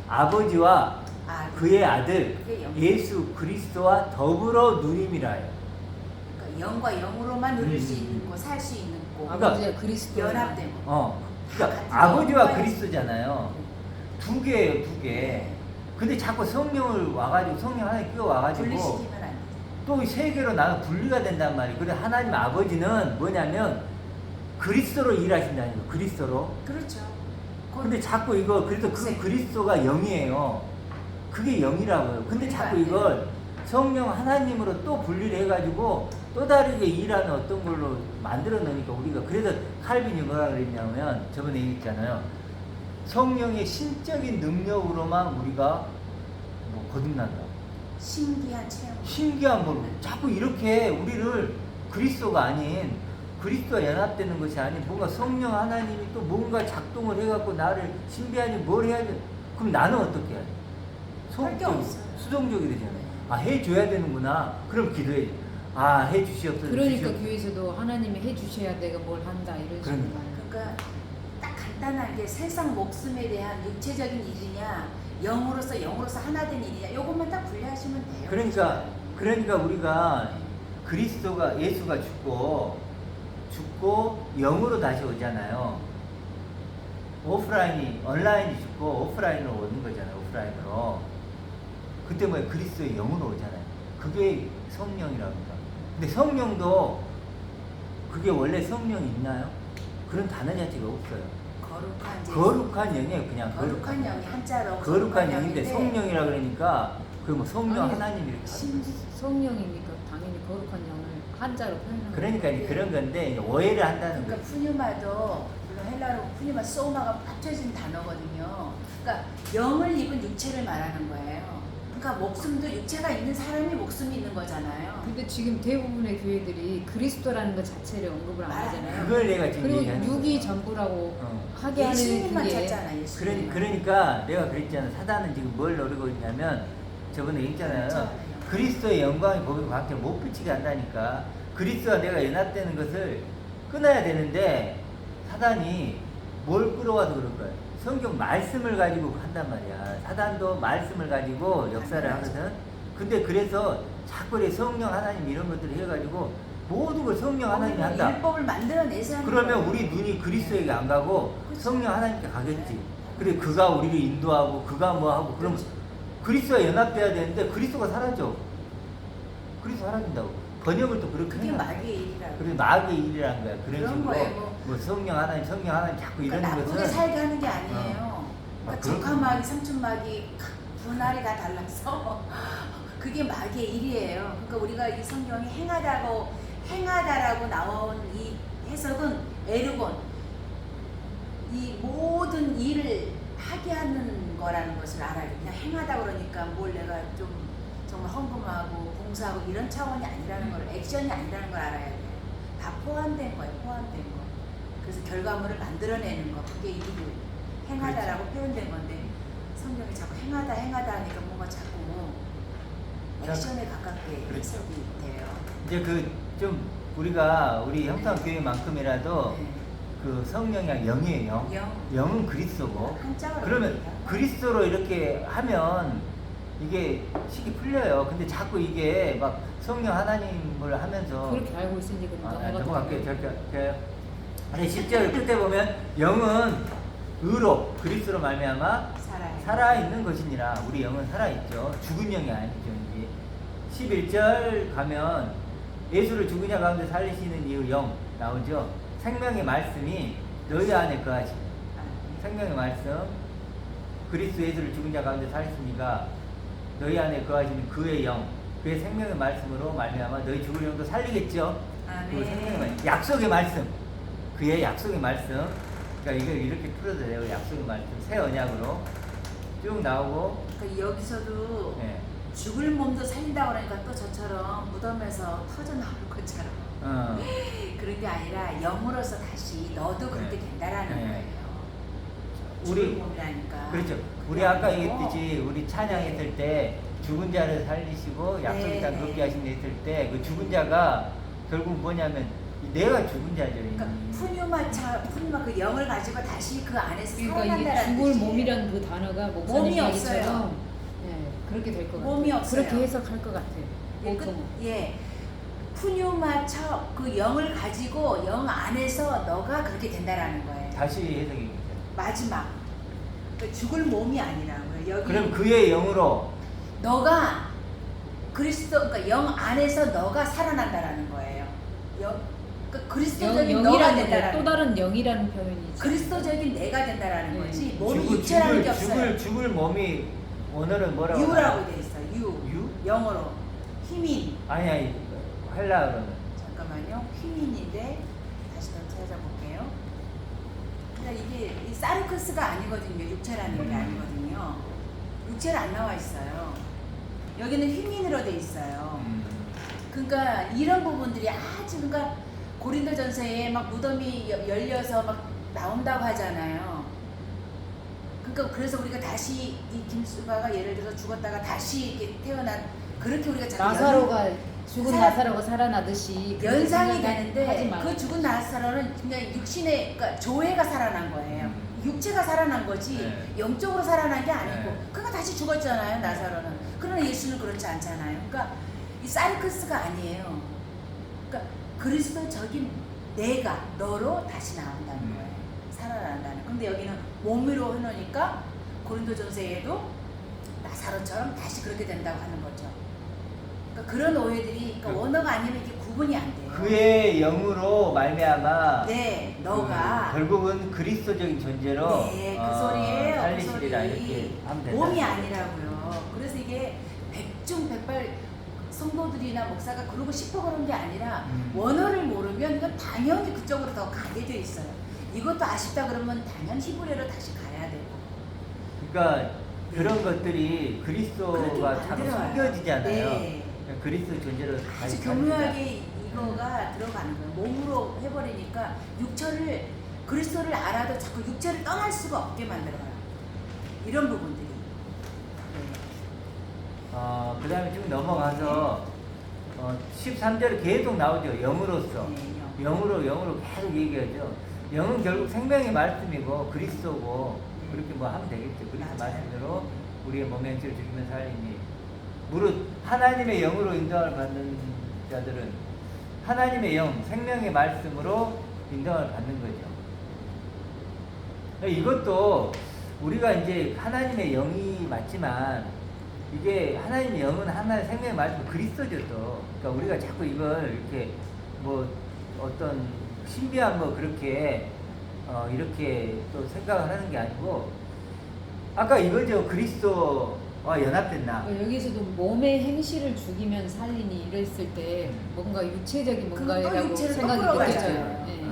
아버지와 아들. 그의 아들 그게 영. 예수 그리스도와 더불어 누림이라요. 그러니까 영과 영으로만 누릴 수 있는 거, 살 수 있는 거. 그러니까 아버지와 그리스도 연합되고. 그러니까 같은 아버지와 영광이 그리스도잖아요. 두 개예요, 두 개. 근데 자꾸 성령을 와가지고 성령 하나님 끼워 와가지고 분리시키면 안 돼. 또 세 개로 나눠 분리가 된단 말이에요. 그래 하나님 아버지는 뭐냐면 그리스도로 일하신다는 거예요. 그리스도로. 그렇죠. 근데 자꾸 이거 그래서 그 그리스도가 영이에요. 그게 영이라고요. 근데 자꾸 이걸 성령 하나님으로 또 분리를 해가지고 또 다르게 일하는 어떤 걸로 만들어 놓으니까 우리가 그래서 칼빈이 뭐라 그랬냐면 저번에 얘기했잖아요. 성령의 신적인 능력으로만 우리가 뭐 거듭난다. 신기한 체험. 신기한 걸로 자꾸 이렇게 우리를 그리스도가 아닌 그리스도와 연합되는 것이 아닌 뭔가 성령 하나님이 또 뭔가 작동을 해갖고 나를 신비하니 뭘 해야 돼? 그럼 나는 어떻게 해야 돼? 할게 없어요. 수동적이 되잖아요. 해줘야 되는구나. 그럼 기도해. 해주시옵소서. 그러니까 교회에서도 하나님이 해주셔야 내가 뭘 한다 이런 식으로 그러니까. 말해요. 그러니까 딱 간단하게 세상 목숨에 대한 육체적인 일이냐, 영으로서 하나 된 일이냐, 요것만 딱 분리하시면 돼요. 그러니까 우리가 그리스도가 예수가 죽고 영으로 다시 오잖아요. 오프라인이 온라인이 죽고 오프라인으로 오는 거잖아요. 오프라인으로. 그때 뭐야 그리스도의 영으로 오잖아요. 그게 성령이라고 합니다. 근데 성령도 그게 원래 성령이 있나요? 그런 단어 자체가 없어요. 거룩한 영이에요. 그냥 거룩한 영이 한자로 거룩한 영인데 성령이라 그러니까 그 뭐 성령 아니, 하나님 이렇게 하는 거지. 성령이니까 당연히 거룩한 영을 한자로 표현하는 그러니까 이제 그런 건데 이제 오해를 한다는 그러니까 거지. 푸뉴마도 물론 헬라로 푸뉴마 소마가 합쳐진 단어거든요. 그러니까 영을 입은 육체를 말하는 거예요. 그러니까 목숨도 육체가 있는 사람이 목숨이 있는 거잖아요. 근데 지금 대부분의 교회들이 그리스도라는 것 자체를 언급을 안 아, 하잖아요. 그걸 내가 지금 그리고 얘기하는 육이 거야. 전부라고 어. 하게 하는 예수님만 그게 찾잖아. 예수님. 그러니까 내가 그랬잖아. 사단은 지금 뭘 노리고 있냐면 저번에 얘기했잖아요. 그렇죠. 그리스도의 영광이 거기 밖에 못 붙이게 한다니까. 그리스도와 내가 연합되는 것을 끊어야 되는데 사단이 뭘 끌어와도 그럴 거야. 성경 말씀을 가지고 한단 말이야. 사단도 말씀을 가지고 역사를 하거든. 근데 그래서 자꾸 이 성령 하나님 이런 것들을 해가지고 모든 걸 성령 하나님이 한다. 율법을 만들어내서 하는 그러면 거예요. 우리 눈이 그리스도에게 안 가고 그치. 성령 하나님께 가겠지. 네. 그래 그가 우리를 인도하고 그가 뭐 하고 그럼 그리스도와 연합돼야 되는데 그리스도가 사라져. 그리스도 사라진다고. 번역을 또 그렇게 그게 해놔. 마귀의 일이라고. 그래 마귀의 일이라는 거야. 그런 그런 식으로 거예요, 뭐 성령 하나님 자꾸 이러는 그러니까 나쁘게 것은 살게 하는 게 아니에요. 그러니까 그렇구나. 적화마귀, 삼춘마귀 분할이 다 달라서 그게 마귀의 일이에요. 그러니까 우리가 이 성경이 행하다라고 나온 이 해석은 에르곤 이 모든 일을 하게 하는 거라는 것을 알아야 돼. 그냥 행하다 그러니까 뭘 내가 좀 정말 헌금하고 봉사하고 이런 차원이 아니라는 걸, 액션이 아니라는 걸 알아야 돼. 다 포함된 거예요. 포함된 거. 그래서 결과물을 만들어내는 거. 그게 일을 행하다라고 표현된 건데 성경이 자꾸 행하다 하니까 뭔가 자꾸 액션에 가깝게 그렇죠. 해석이 돼요. 이제 그 좀 우리 형통교회만큼이라도 네. 그 성령이 영이에요. 영은 그리스도고. 한자어로 그러면 그러니까. 그리스도로 이렇게 하면 이게 쉽게 풀려요. 근데 자꾸 이게 막 성령 하나님을 하면서 그렇게 알고 있으니 그럼 넘어갈게요. 아니 10절 끝에 보면 영은 의로 그리스도로 말미암아 살아있는 것이니라. 우리 영은 살아있죠. 죽은 영이 아니죠. 이제 11절 가면 예수를 죽은 자 가운데 살리시는 이유 영 나오죠. 생명의 말씀이 너희 안에 거하시네. 생명의 말씀 그리스도 예수를 죽은 자 가운데 살리시니까 너희 안에 거하시는 그의 영 그의 생명의 말씀으로 말미암아 너희 죽을 영도 살리겠죠. 그 생명의 말씀 약속의 말씀 그의 약속의 말씀 그러니까 이걸 이렇게 풀어도 돼요. 약속의 말씀 새 언약으로 쭉 나오고 그러니까 여기서도 예. 죽을 몸도 살린다고 그러니까 또 저처럼 무덤에서 터져나올 것처럼 그런 게 아니라 영으로서 다시 너도 그렇게 된다라는 네. 거예요. 우리 죽을 몸이라니까. 그렇죠. 우리 그게 아까 아니고 얘기했듯이 우리 찬양했을 때 죽은 자를 살리시고 약속의 땅 걷게 하신 데 했을 때 그 죽은 자가 결국 뭐냐면 내가 죽은 자죠. 그러니까 푸뉴마 그 영을 가지고 다시 그 안에서 그러니까 이게 살아난다라는 죽을 뜻이에요. 몸이라는 그 단어가 목사님 몸이 이야기처럼 그렇게 될 것 같아요. 몸이 없어요. 그렇게 해석할 것 같아요. 보통. 푸뉴마처 그 영을 가지고 영 안에서 너가 그렇게 된다라는 거예요. 다시 해석이 되죠. 마지막 그 죽을 몸이 아니라고요. 여기 그럼 그의 영으로 너가 그리스도 그러니까 영 안에서 너가 살아난다라는 거예요. 그러니까 그리스도적인 너가 영이라는 된다라는 또 다른 영이라는 표현이죠. 그리스도적인 내가 된다라는 네. 거지. 몸이 육체라는 게 없어요. 죽을 몸이 오늘은 뭐라고 유라고 돼 있어. 유. 유? 영어로 희민. 아니 헬라어로는 잠깐만요. 희민인데 다시 더 찾아볼게요. 그러니까 이게 이 사르크스가 아니거든요. 육체라는 게 아니거든요. 육체는 안 나와 있어요. 여기는 희민으로 돼 있어요. 그러니까 이런 부분들이 아주 그러니까 고린도전서에 막 무덤이 열려서 막 나온다고 하잖아요. 그러니까 그래서 우리가 다시 이 김수바가 예를 들어서 죽었다가 다시 이렇게 태어난 그렇게 우리가 자꾸 나사로가 죽은 나사로가 살아나듯이 연상이 그렇게 하지 되는데 말고. 그 죽은 나사로는 그냥 육신의 그러니까 조회가 살아난 거예요. 육체가 살아난 거지 네. 영적으로 살아난 게 아니고 네. 그러니까 다시 죽었잖아요. 나사로는. 그러나 예수는 그렇지 않잖아요. 그러니까 이 사르크스가 아니에요. 그러니까 그리스도적인 내가 너로 다시 나온다는 거예요. 살아난다는. 근데 여기는 몸으로 해놓으니까 고린도전서에도 나사로처럼 다시 그렇게 된다고 하는 거죠. 그러니까 그런 오해들이 그러니까 원어가 아니면 이게 구분이 안 돼요. 그의 영으로 말미암아 네, 너가 결국은 그리스도적인 존재로 네, 그 소리예요. 그 살리시리라 소리. 이렇게 하면 된다. 몸이 아니라고요. 그래서 이게 백중백발 성도들이나 목사가 그러고 싶어 그런 게 아니라 원어를 모르면 이건 당연히 그쪽으로 더 가게 돼 있어요. 이것도 아쉽다 그러면 당연 히브리어로 다시 가야 되고. 그러니까 그런 것들이 그리스도가 그렇게 자꾸 만들어요. 숨겨지잖아요. 네. 그리스도 존재로 아주 다시 교묘하게 이거가 들어가는 거예요. 몸으로 해버리니까 육체를 그리스도를 알아도 자꾸 육체를 떠날 수가 없게 만들어요. 이런 부분들이. 그 다음에 쭉 넘어가서 13절에 계속 나오죠. 영으로서. 네, 영으로 계속 얘기하죠. 영은 결국 생명의 말씀이고 그리스도고 그렇게 뭐 하면 되겠죠. 그리스도 맞아요. 말씀대로 우리의 몸의 행실을 죽이면 살리니 무릇 하나님의 영으로 인정을 받는 자들은 하나님의 영, 생명의 말씀으로 인정을 받는 거죠. 이것도 우리가 이제 하나님의 영이 맞지만 이게 하나님의 영은 하나의 생명의 말씀 그리스도죠 또. 그러니까 우리가 자꾸 이걸 이렇게 뭐 어떤 신비한 뭐 그렇게 이렇게 또 생각을 하는 게 아니고 아까 이거죠. 그리스도와 연합됐나. 여기서도 몸의 행실을 죽이면 살리니 이랬을 때 뭔가 육체적인 그건 또 뭔가라고 육체를 생각이 거꾸로 느껴져요. 가잖아요. 네.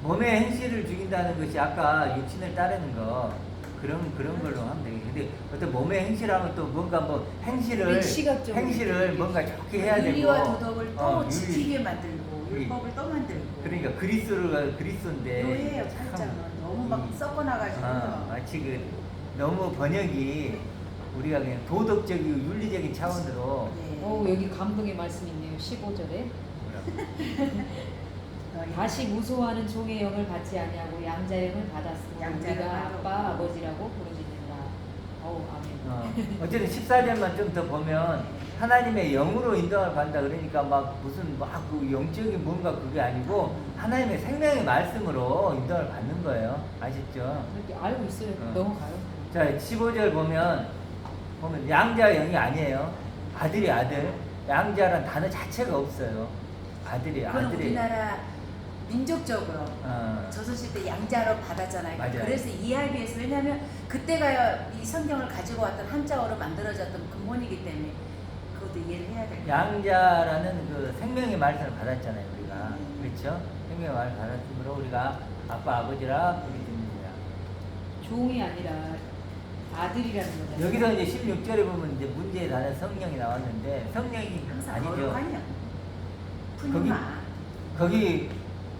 몸의 행실을 죽인다는 것이 아까 육신을 따르는 거 그런 걸로 하면 되겠죠. 근데 어떤 몸의 행실하면 또 뭔가 뭐 행실을 뭔가 좋게 해야 되고 윤리와 도덕을 또 윤리. 지키게 만들고 윤리. 율법을 또 만들고. 그러니까 그리스도인데 노예예요 살짝은 너무 막 섞어놔가지고. 마치 그 너무 번역이 우리가 그냥 도덕적이고 윤리적인 차원으로 네. 여기 감동의 말씀이 있네요. 15절에 너희 다시 무소하는 종의 영을 받지 아니하고 양자의 영을 받았으므로 양자를 우리가 받았고. 아빠 아버지라고 부르짖는다. 아멘. 어쨌든 14절만 좀 더 보면 하나님의 영으로 인정을 받는다 그러니까 막 무슨 막 그 영적인 뭔가 그게 아니고 하나님의 생명의 말씀으로 인정을 받는 거예요. 아시죠? 이렇게 알고 있어요. 어. 넘어가요. 자 15절 보면 양자 영이 아니에요. 아들이 아들. 양자란 단어 자체가 없어요. 아들이 그건 아들이. 우리나라 민족적으로 어. 조선시대 때 양자로 받았잖아요. 맞아요. 그래서 이해하기 위해서 왜냐하면 그때가 이 성경을 가지고 왔던 한자어로 만들어졌던 근본이기 때문에 그것도 이해를 해야 돼요. 양자라는 그 생명의 말씀을 받았잖아요, 우리가. 그렇죠? 생명의 말을 받았으므로 우리가 아빠, 아버지라 부르짖느니라. 종이 아니라 아들이라는 거잖아요. 여기서 이제 16절에 보면 이제 문제의 단어 성령이 나왔는데 성령이 항상 아니죠. 거룩하냐? 푸뉴마. 거기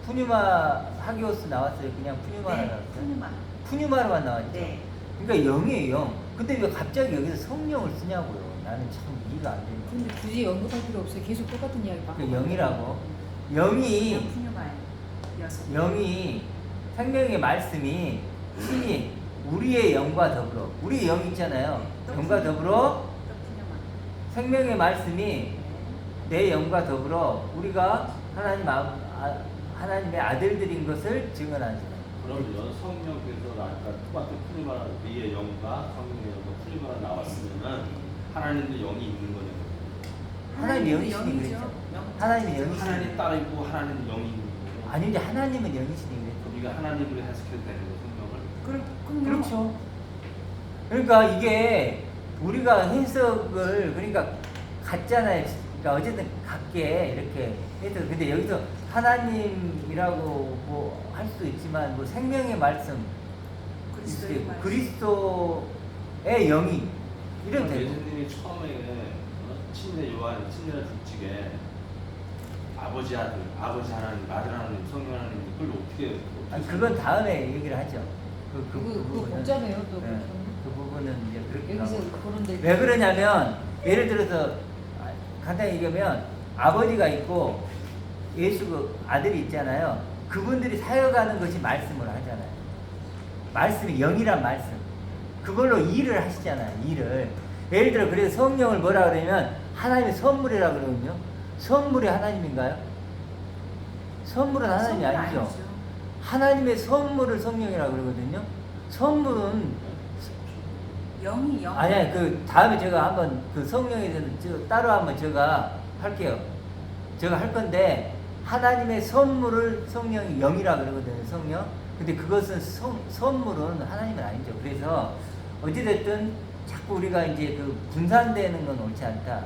푸뉴마 하기오스 나왔어요. 그냥 푸뉴마로 네, 나왔어요. 푸뉴마. 푸뉴마로만 나왔죠. 네. 그러니까 영이에요, 영. 근데 왜 갑자기 여기서 성령을 쓰냐고요. 나는 참 이해가 안 되는 거예요. 근데 굳이 언급할 필요 없어요. 계속 똑같은 이야기 그 반복하고. 영이라고. 영이 푸뉴마예요. 여섯. 영이 생명의 말씀이 신이 우리의 영과 더불어 우리의 영 있잖아요. 영과 더불어 또 푸뉴마. 생명의 말씀이 네. 내 영과 더불어 우리가 하나님의 아들들인 것을 증언하죠. 그러면 성령께서 아까 똑같은 푸리마라 우리의 영과 성령의 영과 푸리마라 나왔으면은 하나님도 영이 있는 거냐고. 하나님의 영이시니 영이죠. 그랬죠. 영. 하나님의 영이시니. 하나님 따로 있고 하나님 영이 있는 거고. 아니 이제 하나님은 영이시니 그랬죠. 우리가 하나님으로 해석해도 되는 거 성령을. 그럼 그렇죠. 그러니까 이게 우리가 해석을 그러니까 같잖아요. 그러니까 어쨌든 같게 이렇게 해서 근데 여기서 하나님이라고 뭐 할 수도 있지만 뭐 생명의 말씀 그리스도의 말씀. 그리스도의 영이 이러면 되고 예수님이 처음에 친례 요한 친례를 둘찍에 아버지 아들, 아버지 하나님, 아들 하나님, 성령 하나님 그걸 어떻게? 아니 그건 다음에 얘기를 하죠. 그거 부분은. 복잡해요. 또 네, 그 부분은 이제 그렇게 여기서 가고. 그런데 왜 그러냐면 예를 들어서 간단히 얘기하면 아버지가 있고 예수 그 아들이 있잖아요. 그분들이 사역하는 것이 말씀을 하잖아요. 말씀이 영이란 말씀. 그걸로 일을 하시잖아요. 일을. 예를 들어 그래서 성령을 뭐라 그러면 하나님의 선물이라 그러거든요. 선물이 하나님인가요? 선물은 하나님이 선물 아니죠. 하나님의 선물을 성령이라고 그러거든요. 선물은 영이 영. 아니야. 그 다음에 제가 한번 그 성령에 대해서 따로 한번 제가 할게요. 제가 할 건데 하나님의 선물을 성령이 영이라 그러거든요. 성령. 근데 그것은 선물은 하나님은 아니죠. 그래서 어찌됐든 자꾸 우리가 이제 그 분산되는 건 옳지 않다.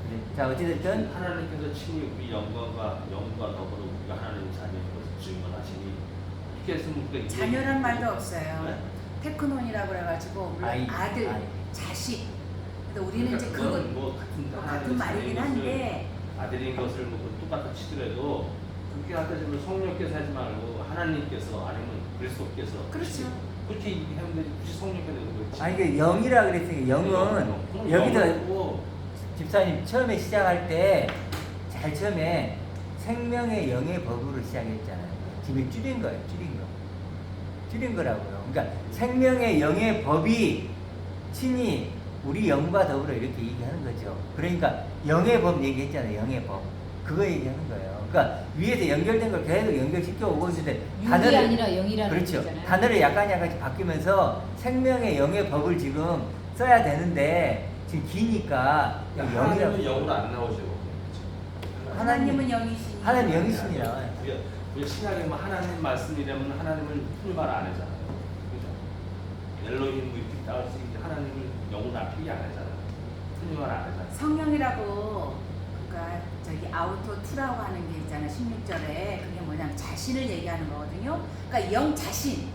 그래. 자, 어찌됐든 하나님께서 친히 우리 영과 더불어 우리가 하나님 자녀인 것을 증언하시니 이렇게 했으면 우리가 자녀란 말도 없어요. 네? 테크논이라고 그래가지고 물론 아이, 아들, 아이. 자식. 근데 우리는 이제 그건 그건 뭐 같은 말이긴 한데 아들인 것을 뭐 똑같이 치더라도 그렇게 갖다 지금 성령께서 하지 말고 하나님께서 아니면 그리스도께서 그렇죠. 그렇게 하면 되지 굳이 성령께서 그렇지. 아니 그 영이라 그랬으니까 영은 여기서 집사님 처음에 시작할 때 잘 처음에 생명의 영의 법으로 시작했잖아요. 지금 줄인 거예요. 줄인 거라고요. 그러니까 생명의 영의 법이 친히 우리 영과 더불어 이렇게 얘기하는 거죠. 그러니까 영의 법 얘기했잖아요. 영의 법. 그거 얘기하는 거예요. 그러니까 위에서 연결된 걸 계속 연결시켜 오고 있는데 육이 아니라 영이라는 그렇죠. 거잖아요. 단어를 약간씩 바뀌면서 생명의 영의 법을 지금 써야 되는데 지금 기니까 하나님은 영으로 안 나오죠. 하나님은 영이시니. 하나님 영이시니라. 우리 신약에 뭐 하나님 말씀이라면 하나님을 풀말 안 하잖아요. 그죠? 엘로힘 뭐 이렇게 따올 수 있는데 하나님을 영으로 앞이게 안 하잖아요. 풀말 안 하잖아요. 성령이라고 그러니까 저기 아우토 투라고 하는 게 있잖아요. 16절에 그게 뭐냐면 자신을 얘기하는 거거든요. 그러니까 영 자신.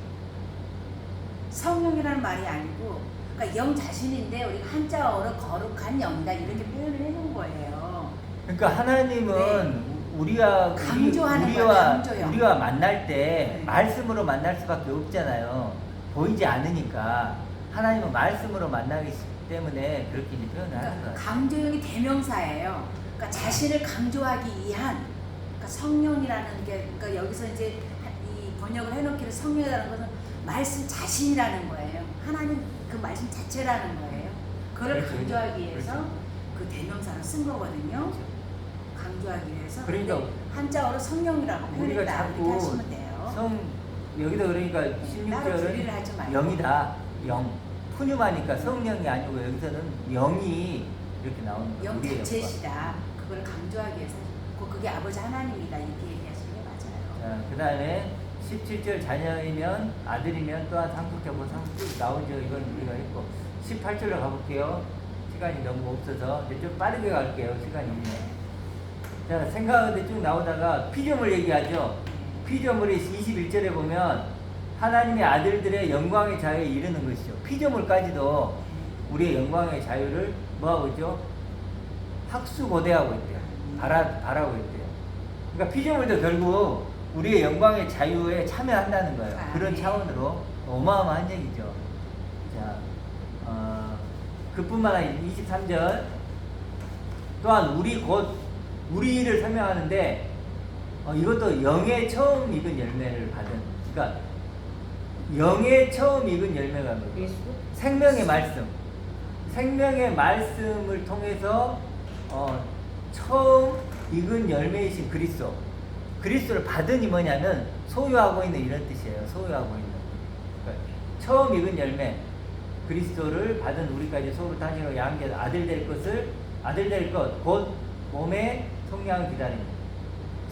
성령이라는 말이 아니고 그러니까 영 자신인데 우리가 한자어로 거룩한 영이다 이렇게 표현을 해놓은 거예요. 그러니까 하나님은 우리와 강조하는 거야, 강조요. 우리와 만날 때 네. 말씀으로 만날 수밖에 없잖아요. 보이지 않으니까 하나님은 말씀으로 만나기 때문에 그렇게 이제 표현을 하는 그러니까 거예요. 강조형이 대명사예요. 그러니까 자신을 강조하기 위한 그러니까 성령이라는 게 그러니까 여기서 이제 이 번역을 해놓기를 성령이라는 것은 말씀 자신이라는 거예요. 하나님 그 말씀 자체라는 거예요. 그걸 그렇죠. 강조하기 위해서 그렇죠. 그 대명사를 쓴 거거든요. 강조하기 위해서. 그러니까 근데 한자어로 성령이라고 우리가 표현했다 이렇게 자꾸 하시면 돼요. 여기도 그러니까 따로 분리를 하지 16절은 말고. 영이다. 영. 푸뉴마니까 성령이 아니고 여기서는 영이 이렇게 나오는 거예요. 영 우리의 영과. 자체시다. 그걸 강조하기 위해서 그게 아버지 하나님이다 이렇게 얘기하시는 게 맞아요. 자, 그 다음에 17절 자녀이면 아들이면 또한 상속자고 상속 나오죠. 이건 우리가 했고 18절로 가볼게요. 시간이 너무 없어서 이제 좀 빠르게 갈게요. 시간이 있네. 자, 생각하는데 쭉 나오다가 피조물 얘기하죠. 피조물이 21절에 보면 하나님의 아들들의 영광의 자유에 이르는 것이죠. 피조물까지도 우리의 영광의 자유를 뭐하고 있죠? 학수고대하고 있대요. 바라고 있대요. 그러니까 피조물도 결국 우리의 영광의 자유에 참여한다는 거예요. 아, 그런 네. 차원으로 어마어마한 얘기죠. 자, 그뿐만 아니라 23절 또한 우리를 설명하는데 이것도 영의 처음 익은 열매를 받은 그러니까 영의 처음 익은 열매가 뭐예요? 예수? 생명의 말씀을 통해서 처음 익은 열매이신 그리스도를 받으니 뭐냐면 소유하고 있는 이런 뜻이에요. 소유하고 있는 그러니까 처음 익은 열매 그리스도를 받은 우리까지 소로 다니로 양계 아들 될 것 곧 몸의 속량을 기다립니다.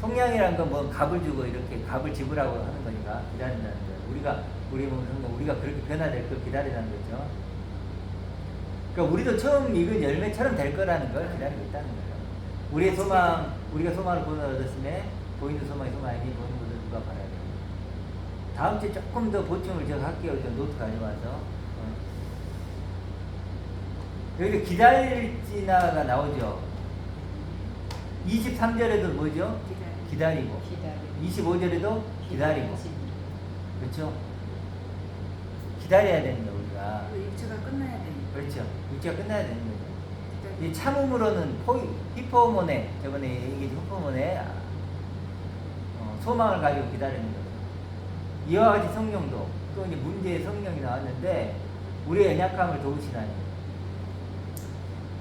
속량이라는 건 뭐 값을 주고 이렇게 값을 지불하고 하는 거니까 기다린다는 거예요. 우리 몸의 속량 우리가 그렇게 변화될 걸 기다리는 거죠. 그러니까 우리도 처음 익은 열매처럼 될 거라는 걸 기다리고 있다는 거예요. 우리의 소망, 우리가 소망을 보는 얻었음에 보이는 소망이 소망이니 보는 것을 누가 바라요. 다음 주에 조금 더 보충을 제가 할게요. 저 노트 가져와서. 여기 기다릴지나가 나오죠. 23절에도 뭐죠? 기다리고. 25절에도 기다리고. 그렇죠? 기다려야 되는 거예요, 우리가. 육체가 끝나야 되니까. 그렇죠. 육체가 끝나야 되는 거죠. 이 참음으로는 히포모네, 저번에 얘기했던 히포모네, 소망을 가지고 기다리는 거죠. 이와 같이 성령도, 또 이제 문제의 성령이 나왔는데, 우리의 연약함을 도우시라니.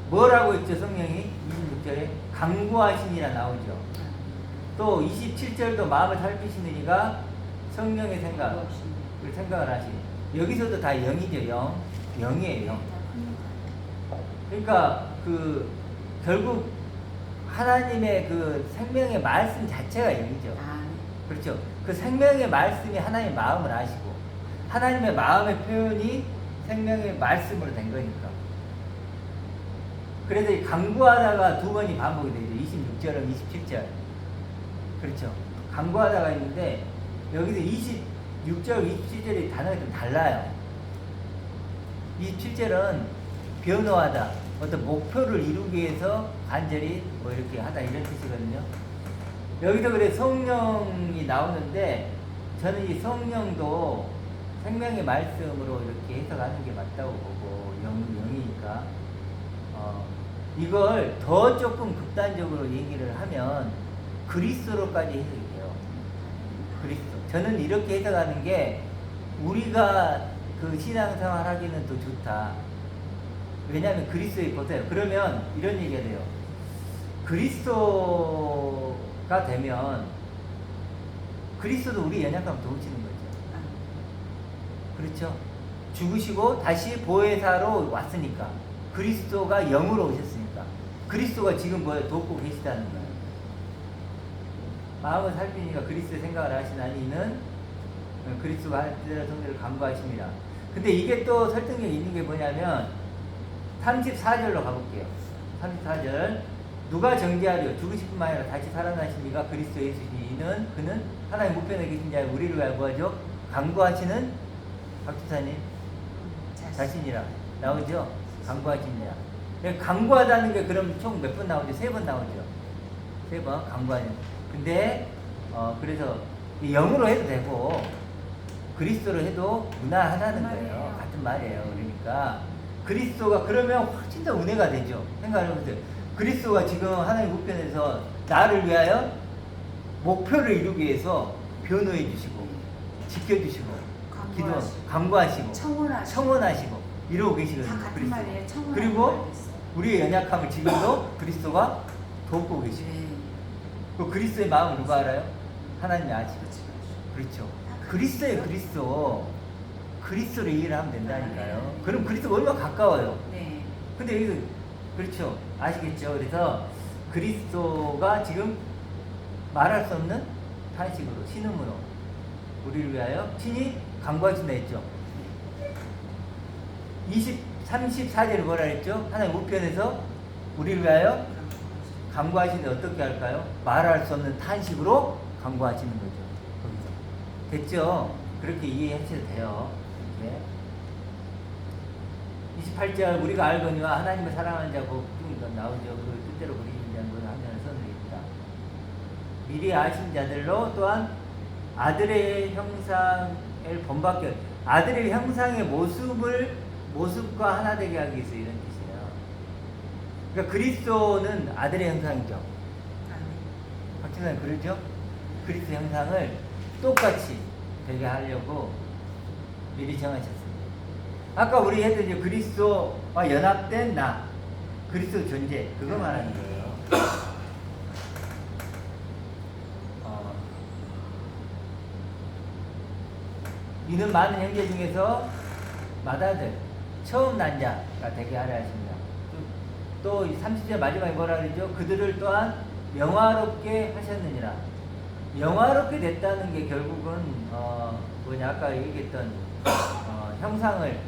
뭐라고 했죠, 성령이? 26절에? 강구하시니라 나오죠. 또 27절도 마음을 살피시는 이가 성령의 생각을 생각을 하시. 여기서도 다 영이죠. 영이에요. 영. 그러니까 그 결국 하나님의 그 생명의 말씀 자체가 영이죠. 그렇죠. 그 생명의 말씀이 하나님의 마음을 아시고 하나님의 마음의 표현이 생명의 말씀으로 된 거니까. 그래서 이 강구하다가 두 번이 반복이 되죠. 26절은 27절. 그렇죠. 강구하다가 있는데 여기서 26절, 27절이 단어가 좀 달라요. 27절은 변호하다, 어떤 목표를 이루기 위해서 간절히 뭐 이렇게 하다 이런 뜻이거든요. 여기도 그래 성령이 나오는데 저는 이 성령도 생명의 말씀으로 이렇게 해석하는 게 맞다고 보고 영이니까 이걸 더 조금 극단적으로 얘기를 하면 그리스도로까지 해석이 돼요. 그리스도. 저는 이렇게 해석하는 게 우리가 그 신앙생활 하기는 또 좋다. 왜냐하면 그리스도에 보세요. 그러면 이런 얘기가 돼요. 그리스도가 되면 그리스도도 우리 연약함을 도우시는 거죠. 그렇죠. 죽으시고 다시 보혜사로 왔으니까 그리스도가 영으로 오셨으니까 그리스도가 지금 뭐 돕고 계시다는 거예요. 마음을 살피니까 그리스도의 생각을 하시나니 이는 그리스도가 할 뜻대로 성례를 간구하십니다. 근데 이게 또 설득력이 있는 게 뭐냐면 34절로 가볼게요. 34절 누가 정죄하려 죽으실 뿐만 아니라 다시 살아나시니가 그리스도 예수시니 이는 그는 하나님 우편에 계신 자의 우리를 위하여 구하죠. 간구하시는 박주사님 자신이라 나오죠. 간구하시니라. 간구하다는 게 그럼 총 몇 번 나오죠? 3번 나오죠. 3번 간구하는. 근데 그래서 영으로 해도 되고 그리스도로 해도 무난하다는 거예요. 같은 말이에요. 그러니까 그리스도가 그러면 훨씬 더 은혜가 되죠. 생각해보세요. 그리스도가 지금 하나님 우편에서 나를 위하여 목표를 이루기 위해서 변호해 주시고 지켜주시고 간구하시고 청원하시고 이러고 계시거든요. 다 같은 말이에요. 그리고 우리의 연약함을 지금도 그리스도가 돕고 계시고 그 그리스도의 마음을 누가 알아요? 하나님이 아시고. 그렇죠. 그리스도예요. 그리스도를 이해를 하면 된다니까요. 그럼 그리스도가 얼마나 가까워요. 근데 여기서 그렇죠. 아시겠죠? 그래서 그리스도가 지금 말할 수 없는 탄식으로 신음으로 우리를 위하여 친히 간구하신다 했죠. 34절에 뭐라 했죠? 하나님 우편에서 우리를 위하여 간구하시는데 어떻게 할까요? 말할 수 없는 탄식으로 간구하시는 거죠. 거기서. 됐죠? 그렇게 이해하셔도 돼요. 이렇게. 28절 우리가 알거니와 하나님을 사랑하는 자 복중이가 나오죠. 그 뜻대로 그리는 자는 하나님을 선언입니다. 미리 아신 자들로 또한 아들의 형상을 본받게 아들의 형상의 모습과 하나 되게 하기 위해서 이런 뜻이에요. 그러니까 그리스도는 아들의 형상이죠. 박진환 그러죠? 그리스도 형상을 똑같이 되게 하려고 미리 정하셨습니다. 아까 우리 했던 이제 그리스도와 연합된 나, 그리스도 존재, 그거 말하는 거예요. 이는 많은 형제 중에서 맏아들, 처음 난 자가 되게 하려 하십니다. 또 30절 마지막에 뭐라 그러죠? 그들을 또한 영화롭게 하셨느니라. 영화롭게 됐다는 게 결국은 아까 얘기했던 형상을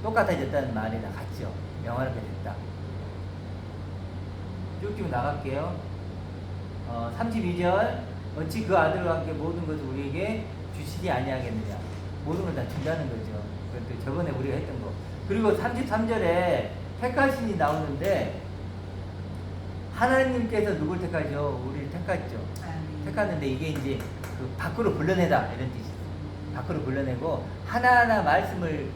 똑같아졌다는 말이랑 같죠. 영화롭게 됐다. 쭉쭉 나갈게요. 32절 어찌 그 아들과 함께 모든 것을 우리에게 주시지 아니하겠느냐. 모든 걸 다 준다는 거죠. 그것도 저번에 우리가 했던 거. 그리고 33절에 택하신이 나오는데 하나님께서 누굴 택하죠? 우리를 택했죠. 택하는데 이게 이제 그 밖으로 불러내다 이런 뜻이에요. 밖으로 불러내고 하나하나 말씀을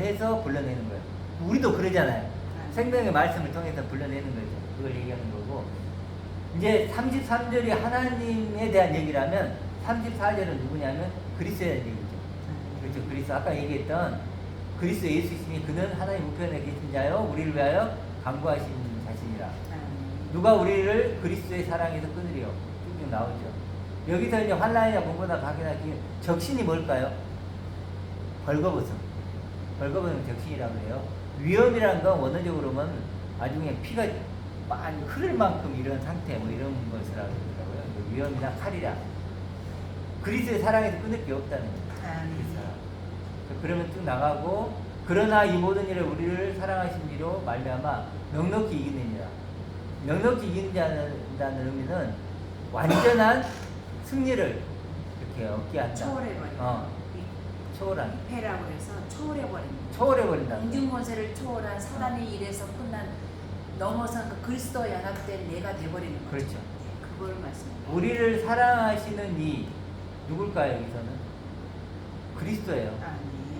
해서 불러내는 거예요. 우리도 그러잖아요. 생명의 말씀을 통해서 불러내는 거죠. 그걸 얘기하는 거고 이제 33절이 하나님에 대한 얘기라면 34절은 누구냐면 그리스도에 대한 얘기죠. 그렇죠. 그리스도 아까 얘기했던 그리스도 예수이시니 그는 하나님 우편에 계신 자요 우리를 위하여 간구하신 자신이라. 누가 우리를 그리스도의 사랑에서 끊으리요? 쭉 나오죠. 여기서 이제 환난이나 공고나 박해나 적신이 뭘까요? 벌거벗음. 벌거벗음 적신이라고 해요. 위험이란 건 원어적으로 보면 아주 그냥 피가 많이 흐를 만큼 이런 상태, 뭐 이런 것을 하더라고요. 위험이나 칼이라. 그리스도의 사랑에서 끊을 게 없다는 거예요. 그리스도. 그러면 쭉 나가고, 그러나 이 모든 일에 우리를 사랑하신 이로 말미암아 넉넉히 이기느니라. 넉넉히 이긴다는 의미는 완전한 승리를 이렇게 얻게 한다. 초월해버린다. 초월한. 패라고 해서 초월해버립니다. 초월해버린다. 공중권세를 초월한 사단의 일에서 끝난 넘어선 그 그리스도와 연합된 내가 돼버리는 거죠. 그렇죠. 네, 그걸 말씀드립니다. 우리를 사랑하시는 이 누굴까요? 여기서는 그리스도예요. 아, 네.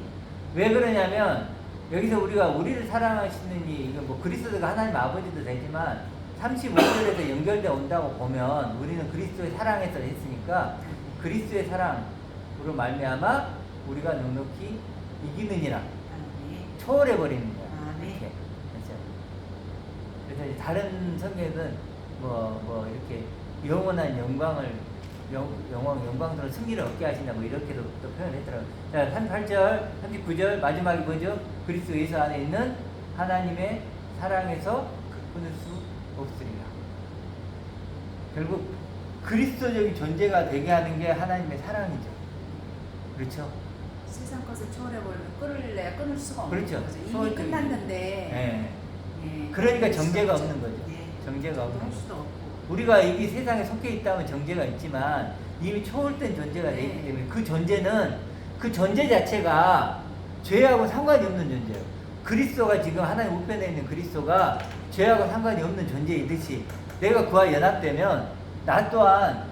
왜 그러냐면 여기서 우리가 우리를 사랑하시는 이 이건 뭐 그리스도가 하나님 아버지도 되지만 35절에서 연결돼 온다고 보면 우리는 그리스도의 사랑에서 했으니까 그리스도의 사랑으로 말미암아 우리가 넉넉히 이기느니라. 아, 네. 초월해 버리는 거야. 아, 네. 이렇게. 그렇죠. 그래서 이제 다른 성경에는 뭐 이렇게 영원한 영광스러운 승리를 얻게 하신다 뭐 이렇게도 또 표현했더라고요. 자, 38절, 39절 마지막에 뭐죠? 그리스도 예수 안에 있는 하나님의 사랑에서 끊을 수 없으리라. 결국 그리스도적인 존재가 되게 하는 게 하나님의 사랑이죠. 그렇죠? 세상 것을 초월해버리면 끊을래야 끊을 수가 없는 그렇죠. 거죠. 이미 초월적인- 끝났는데. 네. 예, 그러니까 끊을 수 정죄가 없죠. 없는 거죠. 예, 정죄가 없는 할 거죠. 수도 없고. 우리가 이 세상에 속해 있다면 정죄가 있지만 이미 초월된 존재가 되어 있기 때문에 그 존재는 그 존재 자체가 죄하고 상관이 없는 존재예요. 그리스도가 지금 하나님 우편에 있는 그리스도가 죄하고 상관이 없는 존재이듯이 내가 그와 연합되면 나 또한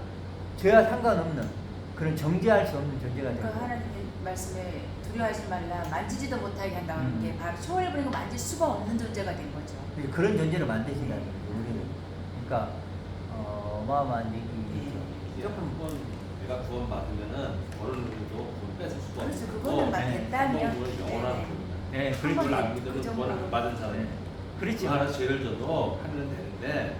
죄와 상관없는 그런 정죄할 수 없는 존재가 되는 그러니까 거예요. 하나님의 말씀에 두려워하지 말라 만지지도 못하게 한다는 게 음. 바로 초월해버리고 만질 수가 없는 존재가 된 거죠. 그런 존재를 만드신다는 거죠. 우리는. 그러니까 어마어마한 얘기죠. 이제 한번 내가 구원 받으면은 어느 누구도 구원 뺏을 수가 그래서 없고 그거는 네. 됐다면 구원 영원한 네. 구원이야. 네, 한 그렇죠. 번에 그걸 안 믿으면 그 구원 정도로. 안 받은 사람. 네. 그렇지. 그 하나 죄를 져도 하면 되는데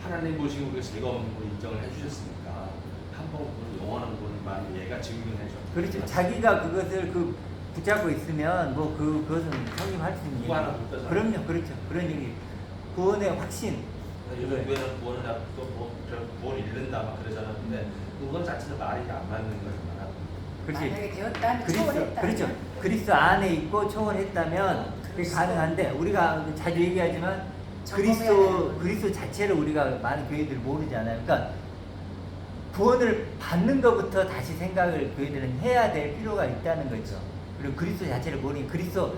하나님 보시고 우리가 죄가 없는 걸 인정을 해주셨으니까 한번 영원한 구원만 얘가 증명해 줘. 그렇죠. 자기가 그것을 붙잡고 있으면 뭐 그것은 성립할 수 있는 누구 하나 얘기죠. 못 빼잖아. 그럼요, 그렇죠. 그런 얘기. 구원의 확신. 요즘 교회는 구원을 잡고 구원 잃는다 막 그러잖아. 근데 그건 자체는 말이 안 맞는 거잖아. 그렇지. 만약에 되었다면 그리스도, 초월했다면 그렇죠. 그리스도 안에 있고 초월했다면 그게 그렇죠. 가능한데 우리가 자주 얘기하지만 점검해야 되는 그리스도 자체를 우리가 많은 교회들이 모르잖아요. 그러니까 구원을 받는 것부터 다시 생각을 교회들은 해야 될 필요가 있다는 거죠. 그리고 그리스도 자체를 모르니 그리스도와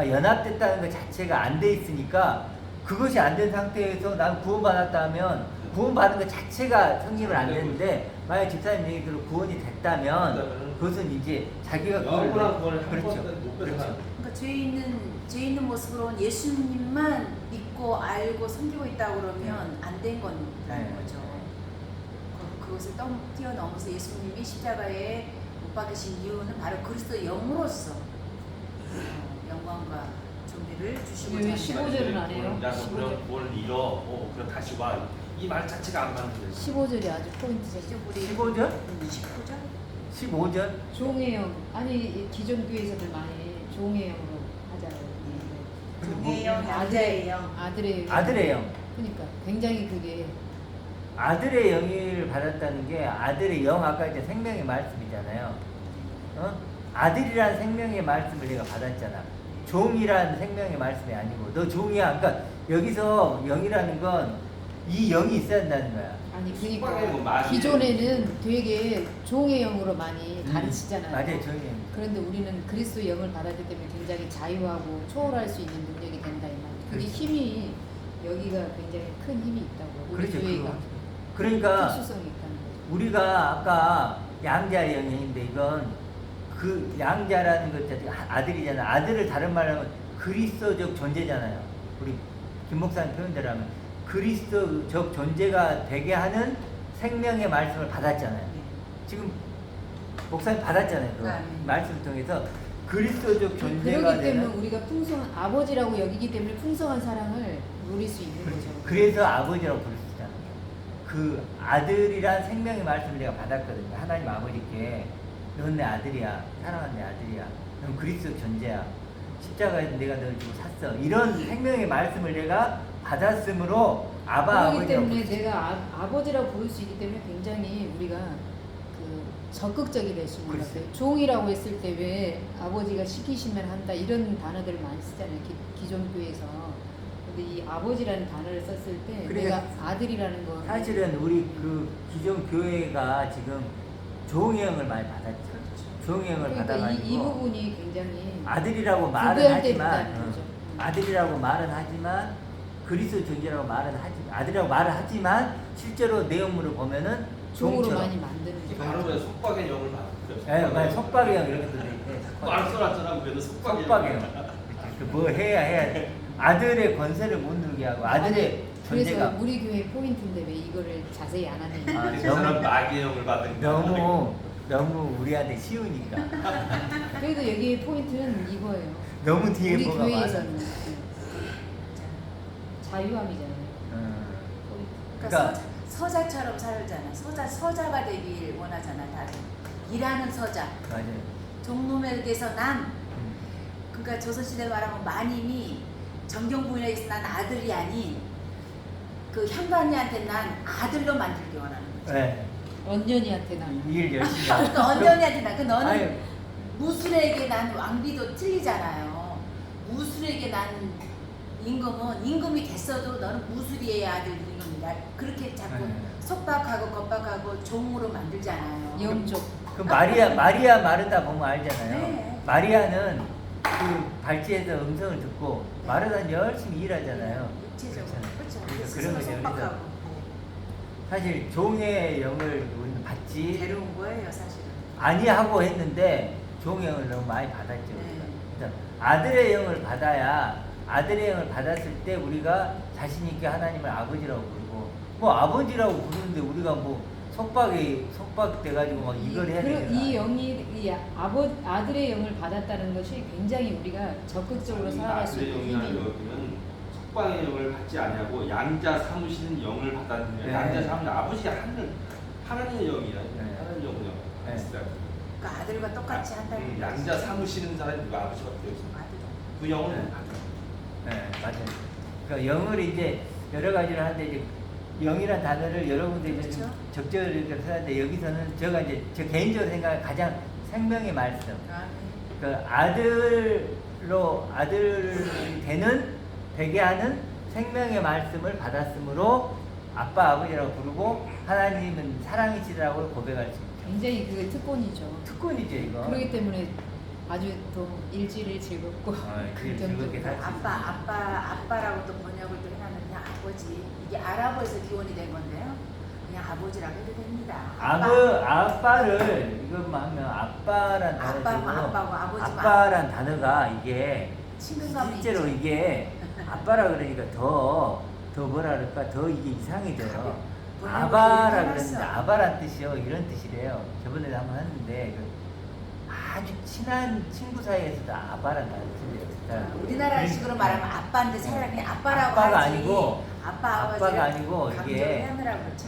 연합됐다는 것 자체가 안 돼 있으니까 그것이 안 된 상태에서 난 구원받았다면 구원받은 것 자체가 성립을 안 되는데 만약 집사님 얘기대로 구원이 됐다면 그것은 이제 자기가 영원한 구원을 한 그렇죠. 번도 못 뺏어. 그렇죠. 그러니까 죄 있는 모습으로 예수님만 믿고 알고 섬기고 있다 그러면 안 된 거는 네. 거죠. 그것을 뛰어넘어서 예수님이 십자가에 못 박으신 이유는 바로 그리스도의 영으로서 영광과 존귀를 주시고자 왜 하는 15절은 안 해요? 야, 15절. 그럼 구원을 잃어. 그럼 다시 와. 이 말 자체가 안 맞는 거지. 15절이 아주 포인트죠. 거죠. 우리 15절? 19절? 15절? 종의 영. 아니 기존 교회에서들 많이 종의 영으로 하잖아요. 종의 영, 남자의 영. 아들의 영. 아들의 영. 그러니까 굉장히 그게 아들의 영을 받았다는 게 아들의 영 아까 이제 생명의 말씀이잖아요. 아들이라는 생명의 말씀을 내가 받았잖아. 종이라는 생명의 말씀이 아니고 너 종이야. 그러니까 여기서 영이라는 건 이 영이 있어야 한다는 거야. 아니 수박의 뭐 그러니까 맛이- 기존에는 되게 종의 영으로 많이 가르치잖아요. 맞아요, 종이 영. 그런데 우리는 그리스도 영을 받았기 때문에 굉장히 자유하고 초월할 수 있는 능력이 된다 이 말. 그게 그렇죠. 힘이 여기가 굉장히 큰 힘이 있다고. 우리 그렇죠. 교회가 그러니까 특수성이 있다는 거죠. 우리가 아까 양자의 영인데 이건 그 양자라는 것 자체 아들이잖아. 아들을 다른 말로 하면 그리스도적 존재잖아요. 우리 김 목사님 표현대로 하면 그리스도적 존재가 되게 하는 생명의 말씀을 받았잖아요. 지금 목사님 받았잖아요. 그 네. 말씀을 통해서 그리스도적 존재가 그렇기 때문에 되는. 우리가 풍성한 아버지라고 여기기 때문에 풍성한 사랑을 누릴 수 있는 거죠. 그래서 아버지라고 부를 수 있잖아요. 그 아들이란 생명의 말씀을 내가 받았거든요. 하나님 아버지께 넌 내 아들이야. 사랑하는 내 아들이야. 넌 그리스도 존재야. 십자가에서 내가 너를 주고 샀어. 이런 생명의 말씀을 내가 받았으므로 아바 그렇기 아버지라고 때문에 부를 수 있어요. 내가 아버지라고 부를 수 있기 때문에 굉장히 우리가 그 적극적이 될 수 있는 것 그렇죠. 같아요. 종이라고 했을 때 왜 아버지가 시키시면 한다 이런 단어들을 많이 쓰잖아요. 기존 교회에서. 근데 이 아버지라는 단어를 썼을 때 그래, 내가 아들이라는 거 사실은 우리 그 기존 교회가 지금 종형을 많이 받았죠. 종형을 그러니까 받아가지고 이 부분이 굉장히 아들이라고 말은 구별될 하지만 때라는 거죠. 아들이라고 말은 하지만 그리스도 존재라고 말은 하지 아들이라고 말을 하지만 실제로 내용물을 보면은 종으로 종처럼. 많이 만드는 거죠. 바로 왜 속박의 영을 받았죠. 예, 맞아요. 속박의 영 이런 것도 있대. 말 써놨잖아. 그래도 속박의 속박의 영. 영. 뭐 해야 아들의 권세를 못 누르게 하고 아들의 그래서 존재가 우리 교회 포인트인데 왜 이거를 자세히 안 하냐. 아, 그 사람 마귀의 영을 받은 너무 우리한테 쉬우니까 그래도 여기 포인트는 이거예요. 너무 뒤에 우리 뭐가 교회에서는 많아. 자유함이잖아요. 포인트. 그러니까 그러니까 서자처럼 살잖아. 서자가 되길 원하잖아. 다들 일하는 서자. 맞아요. 종놈에게서 난 음. 그러니까 조선시대 말하면 마님이 정경부인에게서 난 아들이 아닌 그 현관이한테 난 아들로 만들기 원하는 거죠. 네. 언년이한테 나는. 일 열심히 하고. 그러니까 언전이한테 난 그 너는 아유, 무술에게 난 왕비도 틀리잖아요. 무술에게 난 임금이 됐어도 너는 무술이의 아들 임금이다. 그렇게 자꾸 네. 속박하고 겁박하고 종으로 만들잖아요. 영족. 그 마리아 마르다 보면 알잖아요. 네. 마리아는 그 발치에서 음성을 듣고 마르다는 열심히 일하잖아요. 육체적으로 그렇잖아요. 그렇죠. 그러니까 그래서 그런 거죠. 속박하고 그래서 사실 종의 영을 우리는 받지 데려온 거예요, 사실은. 아니하고 했는데 종의 영을 너무 많이 받았죠. 우리가. 그래서 아들의 영을 받아야 아들의 영을 받았을 때 우리가 자신 있게 하나님을 아버지라고 부르고 뭐 아버지라고 부르는데 우리가 뭐 속박돼가지고 막 이걸 해야 되는 이 영이 아들의 영을 받았다는 것이 굉장히 우리가 적극적으로 살아갈 수 아들의 있는 영이라는 힘이. 여기는 속박의 영을 받지 아니하고 양자 삼으시는 영을 받았는데 네. 양자 삼는 아버지 하나님의 영이야. 네. 하나님 영이야. 네. 그러니까 아들과 똑같이 한다는 거죠. 양자 삼으시는 사람이 누가 아버지가 되어있어. 아들. 그 영을 네. 받아. 네, 맞아요. 그러니까 영을 이제 여러 가지를 하는데 이제 영이란 단어를 여러분들이 이제 좀 그렇죠. 적절히 쓰는데 여기서는 제가 이제 제 개인적으로 생각하는 가장 생명의 말씀. 아, 그 아들이 되게 하는 생명의 말씀을 받았으므로 아빠 아버지라고 부르고 하나님은 사랑이시라고 고백할 수 있죠. 굉장히 그게 특권이죠. 특권이죠 이거. 그렇기 때문에 아주 또 일주일이 즐겁고 그게 즐겁게 살 수 있어요. 아빠라고 또 번역을 또 해놨는 그냥 아버지. 이게 아랍어에서 기원이 된 건데요. 그냥 아버지라고 해도 됩니다. 아빠를 이것만 하면 아빠란 단어 아빠고 아빠고 아버지고 아빠란 단어가 이게 친근감이 실제로 있죠. 이게 아빠라 그러니까 더 뭐라 그럴까 더 이게 이상해져요. 번역을 아바라 해놨어. 그러는데 아바란 뜻이요 이런 뜻이래요. 저번에도 한번 했는데 아주 친한 친구 사이에서도 아바란 단어 쓰래요. 우리나라식으로 말하면 아빠인데 차라리 그냥 아빠라고 아빠가 하지. 아니고 아빠가 아니고 이게 하느라고 그렇죠.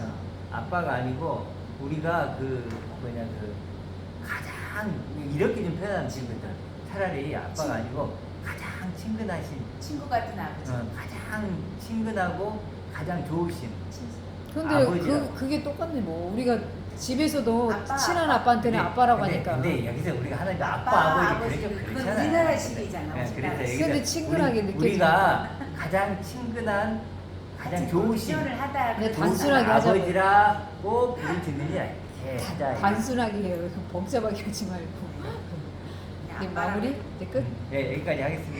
아빠가 아니고 우리가 가장 이렇게 좀 표현하면 되거든. 차라리 아빠가 아니고 가장 친근하신 친구 같은 아버지. 가장 친근하고 가장 좋으신 근데 아버지라고. 그게 똑같네 뭐. 우리가 집에서도 아빠, 친한 아빠한테는 아빠라고 근데, 하니까. 근데 여기서 우리가 하는 게 아빠 아버지 그건 그렇잖아요. 우리나라식이잖아. 그래서 우리나라식. 근데 친근하게 우리가 가장 친근한 가장 좋으신 표현을 하다 네, 그 단순하게 하자. 아버지라고 부를 수 있느냐 이렇게 하자. 단순하게 해요. 복잡하게 하지 말고. 이제 마무리? 이제 끝? 네 여기까지 하겠습니다.